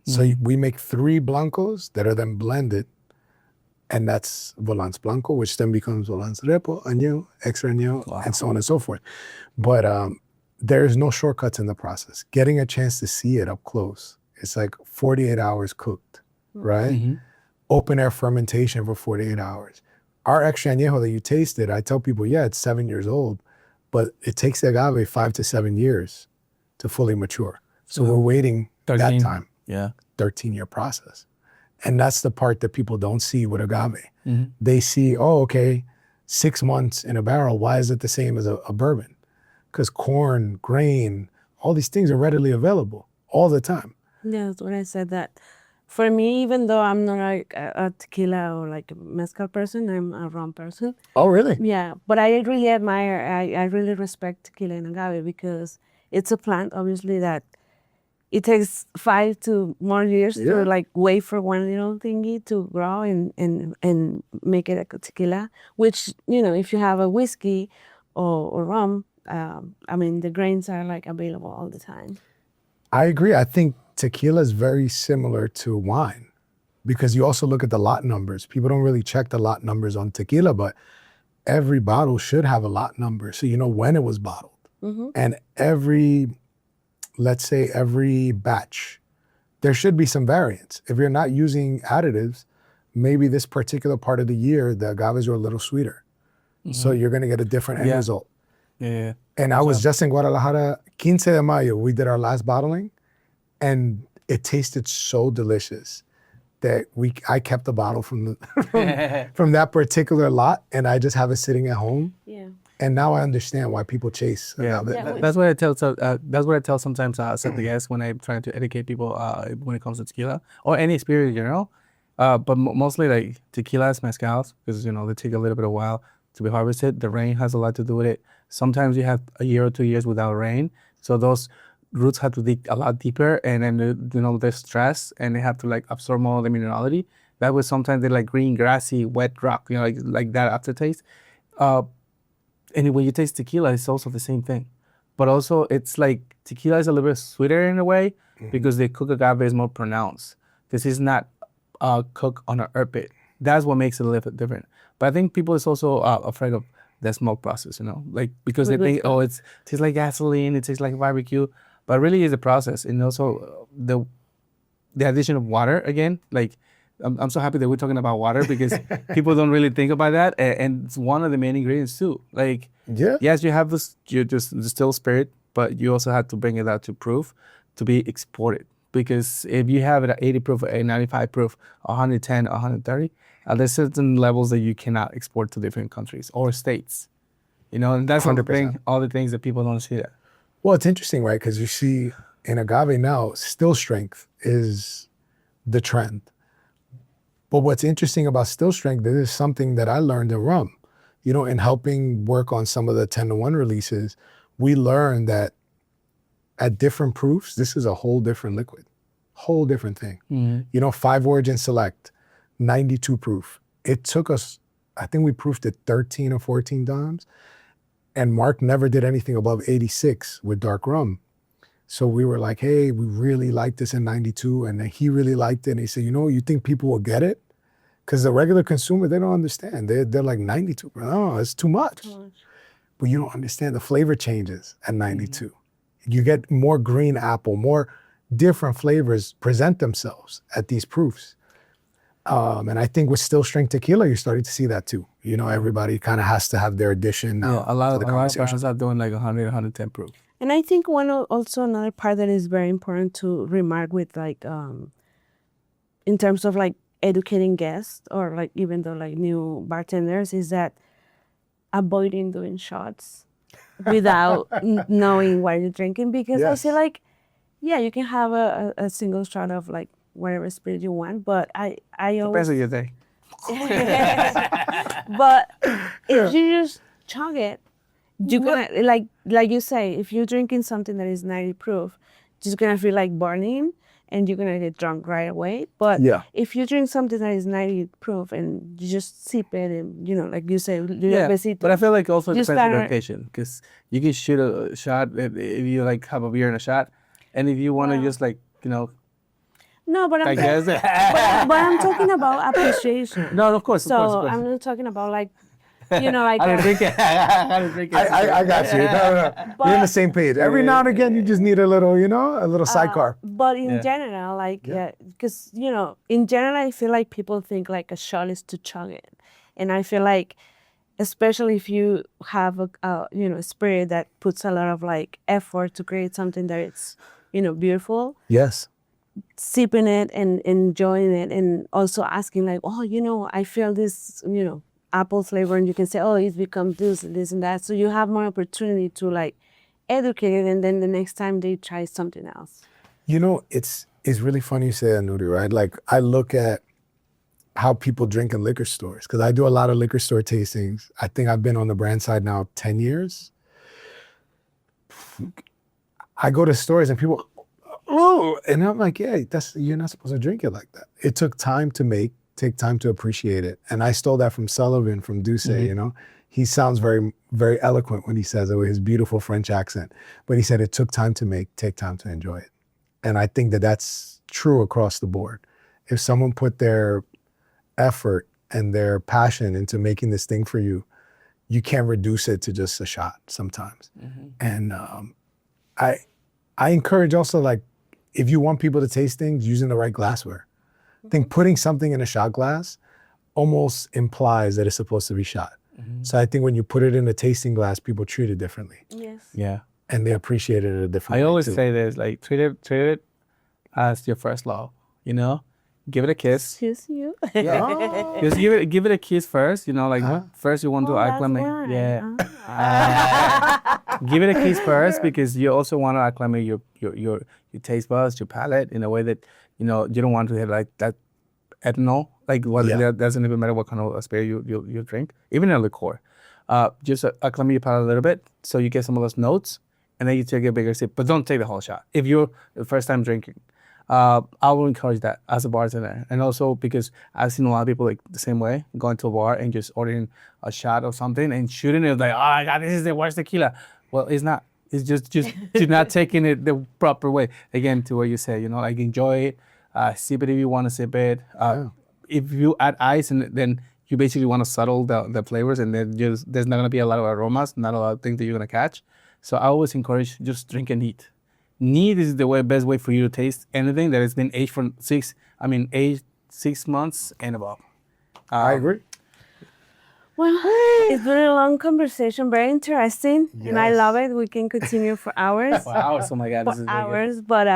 So we make 3 Blancos that are then blended, and that's Volans Blanco, which then becomes Volans Repo, Añejo, Extra Añejo, and so on and so forth. But there's no shortcuts in the process. Getting a chance to see it up close, it's like 48 hours cooked, right? Open air fermentation for 48 hours. Our Extra Añejo that you tasted, I tell people, yeah, it's 7 years old, but it takes the agave 5 to 7 years to fully mature. So we're waiting 13. that time. Yeah. 13-year process. And that's the part that people don't see with agave. They see, 6 months in a barrel. Why is it the same as a bourbon? Because corn, grain, all these things are readily available all the time. Yeah, that's what I said. That for me, even though I'm not like a tequila or like a mezcal person, I'm a rum person. Oh, really? Yeah, but I really admire, I really respect tequila and agave because it's a plant, obviously, that it takes 5 to more years to like wait for one little thingy to grow and make it a tequila, which, if you have a whiskey or rum, the grains are like available all the time. I agree. I think tequila is very similar to wine because you also look at the lot numbers. People don't really check the lot numbers on tequila, but every bottle should have a lot number so you know when it was bottled. And let's say every batch, there should be some variance. If you're not using additives, maybe this particular part of the year, the agaves are a little sweeter. So you're going to get a different end result. Yeah. And I was just in Guadalajara, 15 de Mayo, we did our last bottling, and it tasted so delicious that I kept the bottle from that particular lot, and I just have it sitting at home. Yeah. And now I understand why people chase. That's what I tell. That's what I tell sometimes at the guests when I'm trying to educate people when it comes to tequila or any spirit in general. But mostly like tequilas, mezcals, because they take a little bit of while to be harvested. The rain has a lot to do with it. Sometimes you have a year or 2 years without rain, so those roots have to dig a lot deeper, and then they're stressed and they have to like absorb more of the minerality. That way, sometimes they're like green, grassy, wet rock, like that aftertaste. And when you taste tequila, it's also the same thing. But also, it's like tequila is a little bit sweeter in a way because the cooked agave is more pronounced. This is not cooked on an herb pit. That's what makes it a little bit different. But I think people is also afraid of the smoke process, like because they think, it tastes like gasoline, it tastes like barbecue. But really, it's a process. And also the addition of water again, like I'm so happy that we're talking about water because people don't really think about that, and it's one of the main ingredients too. Like, yes, you have you just distilled spirit, but you also have to bring it out to proof to be exported. Because if you have it at 80 proof, 95 proof, 110, 130, there's certain levels that you cannot export to different countries or states. And that's 100%. All the things that people don't see that. Well, it's interesting, right? Because you see in agave now, still strength is the trend. But what's interesting about still strength, this is something that I learned in rum. In helping work on some of the 10-to-1 releases, we learned that at different proofs, this is a whole different liquid, whole different thing. 5 Origin Select, 92 proof. It took us, I think we proofed it 13 or 14 times. And Mark never did anything above 86 with dark rum. So we were like, hey, we really liked this in 92. And then he really liked it. And he said, you think people will get it? Because the regular consumer, they don't understand. They're like 92. No, it's too much. But you don't understand the flavor changes at 92. You get more green apple, more different flavors present themselves at these proofs. And I think with still strength tequila, you're starting to see that too. Everybody kind of has to have their addition now. Yeah, a lot of brands are doing like 100, 110 proof. And I think also another part that is very important to remark with like, in terms of like educating guests or like even though like new bartenders is that avoiding doing shots without knowing what you're drinking, because I feel like, yeah, you can have a single shot of like whatever spirit you want, but I always... Depends on your day. But if you just chug it, you're gonna, like you say, if you're drinking something that is 90 proof, you're gonna feel like burning and you're gonna get drunk right away. But if you drink something that is 90 proof and you just sip it and, like you say, but I feel like also it depends on the occasion, because you can shoot a shot if you like have a beer and a shot, and if you want to just like, No, but I'm talking about appreciation. No, of course. So I'm not talking about like, like... I don't drink it. I don't drink it. I got you. No. We're on the same page. Every now and again, you just need a little, a little sidecar. But in general, like, because, in general, I feel like people think like a shot is to chug it. And I feel like, especially if you have a spirit that puts a lot of like effort to create something that it's, beautiful. Yes. Sipping it and enjoying it, and also asking like, oh, I feel this, apple flavor, and you can say, oh, it's become this and that. So you have more opportunity to like educate it, and then the next time they try something else. It's really funny you say that, Nudi, right? Like I look at how people drink in liquor stores, because I do a lot of liquor store tastings. I think I've been on the brand side now 10 years. I go to stores and people, and I'm like, yeah, you're not supposed to drink it like that. It took time to make, take time to appreciate it. And I stole that from Sullivan, from Douce, He sounds very, very eloquent when he says it with his beautiful French accent. But he said it took time to make, take time to enjoy it. And I think that that's true across the board. If someone put their effort and their passion into making this thing for you, you can't reduce it to just a shot sometimes. And I encourage also, like, if you want people to taste things, using the right glassware. I think putting something in a shot glass almost implies that it's supposed to be shot. So I think when you put it in a tasting glass, people treat it differently. Yes. Yeah. And they appreciate it a different way. I always say this, like, treat it as your first love, Give it a kiss. Excuse you. Yeah. Just give it a kiss first, first you want to acclimate. Right. Yeah. Give it a kiss first, because you also want to acclimate your taste buds, your palate, in a way that, you don't want to have like that ethanol. Like it doesn't even matter what kind of spirit you drink, even in a liqueur. Just acclimate your palate a little bit so you get some of those notes, and then you take a bigger sip. But don't take the whole shot. If you're the first time drinking, I will encourage that as a bartender. And also because I've seen a lot of people like the same way, going to a bar and just ordering a shot of something and shooting it like, oh God, this is the worst tequila. Well, it's not. It's just you're not taking it the proper way. Again, to what you say, like enjoy it, sip it if you want to sip it. If you add ice, and then you basically want to settle the flavors, and then there's not going to be a lot of aromas, not a lot of things that you're going to catch. So I always encourage just drink and eat. Neat is the best way for you to taste anything that has been aged for 6 months and above. I agree. Well, it's been a long conversation, very interesting, and I love it. We can continue for hours. For hours, oh my God, this is hours. But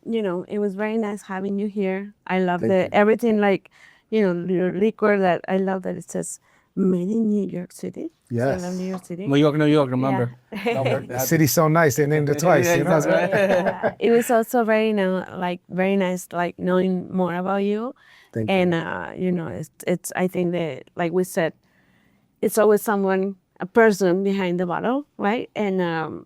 it was very nice having you here. I love everything, like, your liquor. That I love that it says made in New York City. Yes. I love New York City. New York, remember. Yeah. The city's so nice, they named it twice. That's right. It was also very nice, like knowing more about you. Thank you. And it's I think that, like we said, it's always a person behind the bottle, right? And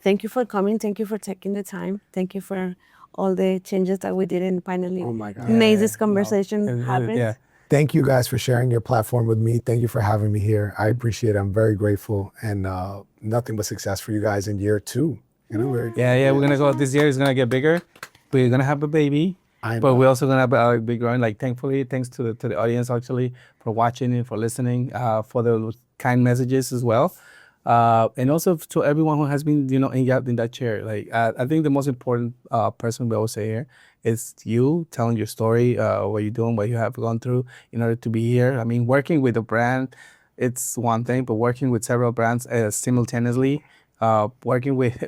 thank you for coming. Thank you for taking the time. Thank you for all the changes that we did and finally made this conversation happen. Yeah. Thank you guys for sharing your platform with me. Thank you for having me here. I appreciate it. I'm very grateful, and nothing but success for you guys in year 2. You know, very cool. Yeah, we're gonna go. This year is gonna get bigger. We're gonna have a baby, I but know. we're also gonna have a big growing. Like, thankfully, thanks to the audience actually for watching and for listening, for the kind messages as well, and also to everyone who has been, in that chair. Like, I think the most important person we always say here is you telling your story, what you're doing, what you have gone through in order to be here. I mean, working with a brand, it's one thing, but working with several brands simultaneously, working with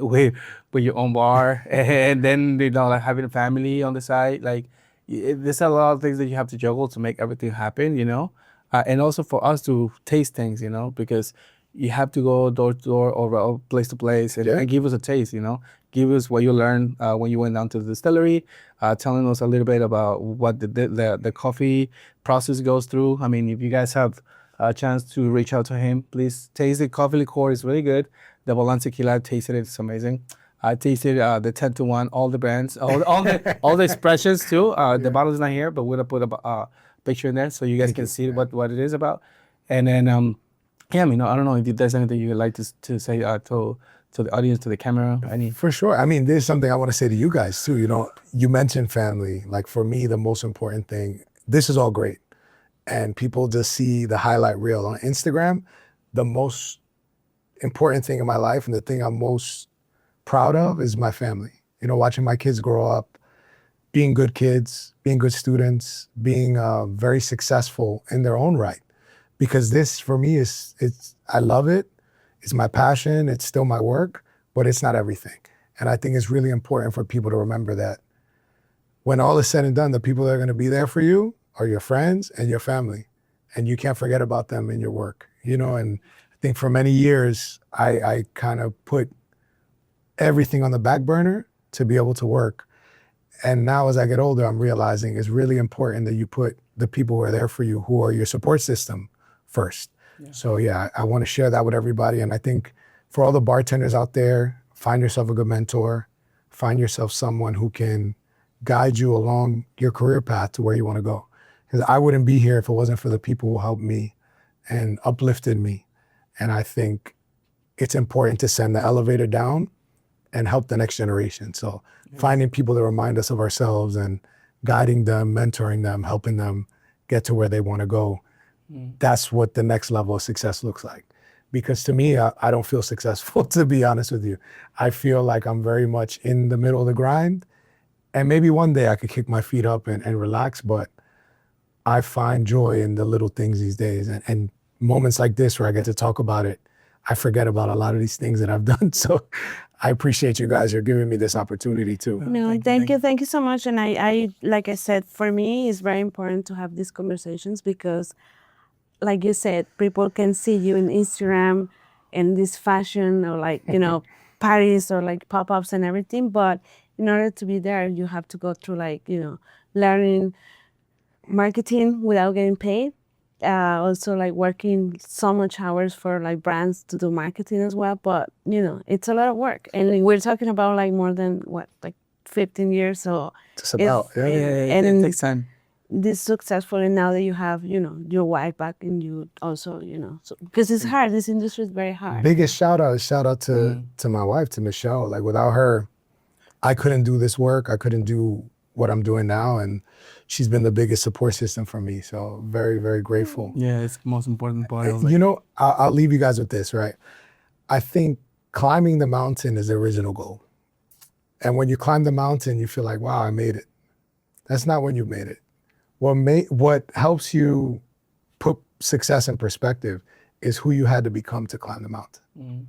with your own bar, and then like having a family on the side, like there's a lot of things that you have to juggle to make everything happen, and also for us to taste things, because you have to go door to door or place to place and give us a taste, give us what you learned when you went down to the distillery, telling us a little bit about what the coffee process goes through. I mean, if you guys have a chance to reach out to him, please taste the coffee liqueur. It's really good. The Balance Tequila, I've tasted it. It's amazing. I tasted the 10-to-1, all the brands, all the expressions too. The bottle is not here, but we're gonna put a picture in there so you guys can see what it is about. And then I mean, I don't know if there's anything you would like to say to the audience, to the camera. For sure. I mean, there's something I want to say to you guys too. You mentioned family. Like, for me, the most important thing. This is all great, and people just see the highlight reel on Instagram. The most important thing in my life and the thing I'm most proud of is my family. Watching my kids grow up, being good kids, being good students, being very successful in their own right. Because this, for me, I love it. It's my passion. It's still my work, but it's not everything. And I think it's really important for people to remember that when all is said and done, the people that are going to be there for you are your friends and your family. And you can't forget about them in your work, and I think for many years, I kind of put everything on the back burner to be able to work. And now as I get older, I'm realizing it's really important that you put the people who are there for you, who are your support system, first. Yeah. So I want to share that with everybody. And I think for all the bartenders out there, find yourself a good mentor, find yourself someone who can guide you along your career path to where you want to go. Because I wouldn't be here if it wasn't for the people who helped me and uplifted me. And I think it's important to send the elevator down and help the next generation. So finding people that remind us of ourselves and guiding them, mentoring them, helping them get to where they want to go. That's what the next level of success looks like. Because to me, I don't feel successful, to be honest with you. I feel like I'm very much in the middle of the grind. And maybe one day I could kick my feet up and relax, but I find joy in the little things these days. And moments like this where I get to talk about it, I forget about a lot of these things that I've done. So I appreciate you guys. You're giving me this opportunity too. No, thank you so much. And I like I said, for me, it's very important to have these conversations because, like you said, people can see you in Instagram and this fashion or parties or pop-ups and everything. But in order to be there, you have to go through learning marketing without getting paid. Also working so much hours for brands to do marketing as well. But it's a lot of work. And we're talking about more than 15 years. So just about, and it takes time. This successful, and now that you have your wife back and you also because it's hard. This industry is very hard. Biggest shout out to my wife, to Michelle. Without her, I couldn't do this work. I couldn't do what I'm doing now, and she's been the biggest support system for me. So very, very grateful. Yeah, it's the most important part. I'll leave you guys with this, right? I think climbing the mountain is the original goal. And when you climb the mountain, you feel like, wow, I made it. That's not when you made it. What helps you put success in perspective is who you had to become to climb the mountain. Mm-hmm.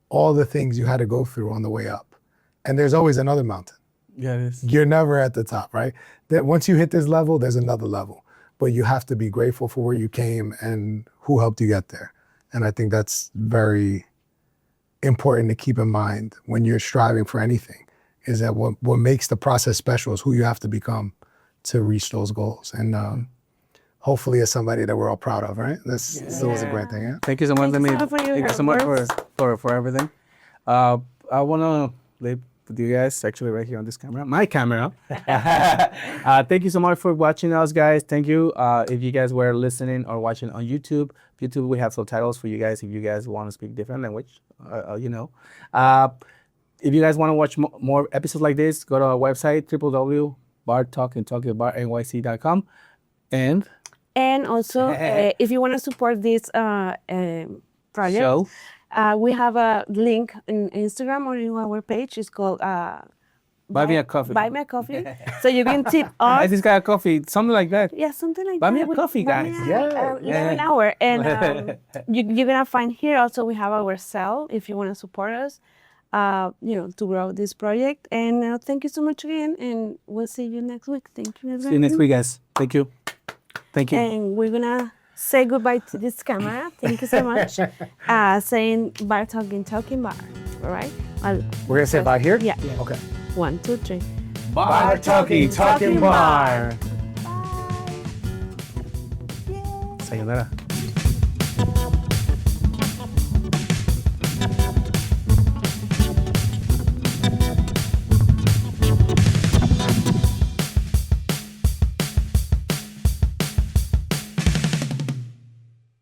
All the things you had to go through on the way up. And there's always another mountain. Yeah, it is. You're never at the top, right? That once you hit this level, there's another level. But you have to be grateful for where you came and who helped you get there. And I think that's very important to keep in mind when you're striving for anything, is that what makes the process special is who you have to become to reach those goals. And hopefully it's somebody that we're all proud of, right? This was a great thing. Yeah? Thank you so much. Thank you so much for everything. I want to leave with you guys, actually right here on this camera, my camera. Thank you so much for watching us, guys. Thank you. If you guys were listening or watching on YouTube, we have subtitles for you guys if you guys want to speak different language, If you guys want to watch more episodes like this, go to our website, www.bartalkandtalkaboutnyc.com. And also, if you want to support this project, show. We have a link in Instagram or in our page. It's called Buy me a coffee. Buy me a coffee. So you can tip us. I just got a coffee, something like that. Yeah, something like Buy that. me a coffee, guys. An hour. And you're going to find here also we have our cell if you want to support us, to grow this project. And thank you so much again. And we'll see you next week. Thank you. See you next week, guys. Thank you. Thank you. And we're going to say goodbye to this camera. Thank you so much. Saying bar talking bar. All right? We're going to say bye here? Yeah. Okay. 1, 2, 3. Bar talking bar. Bye. Sayonara.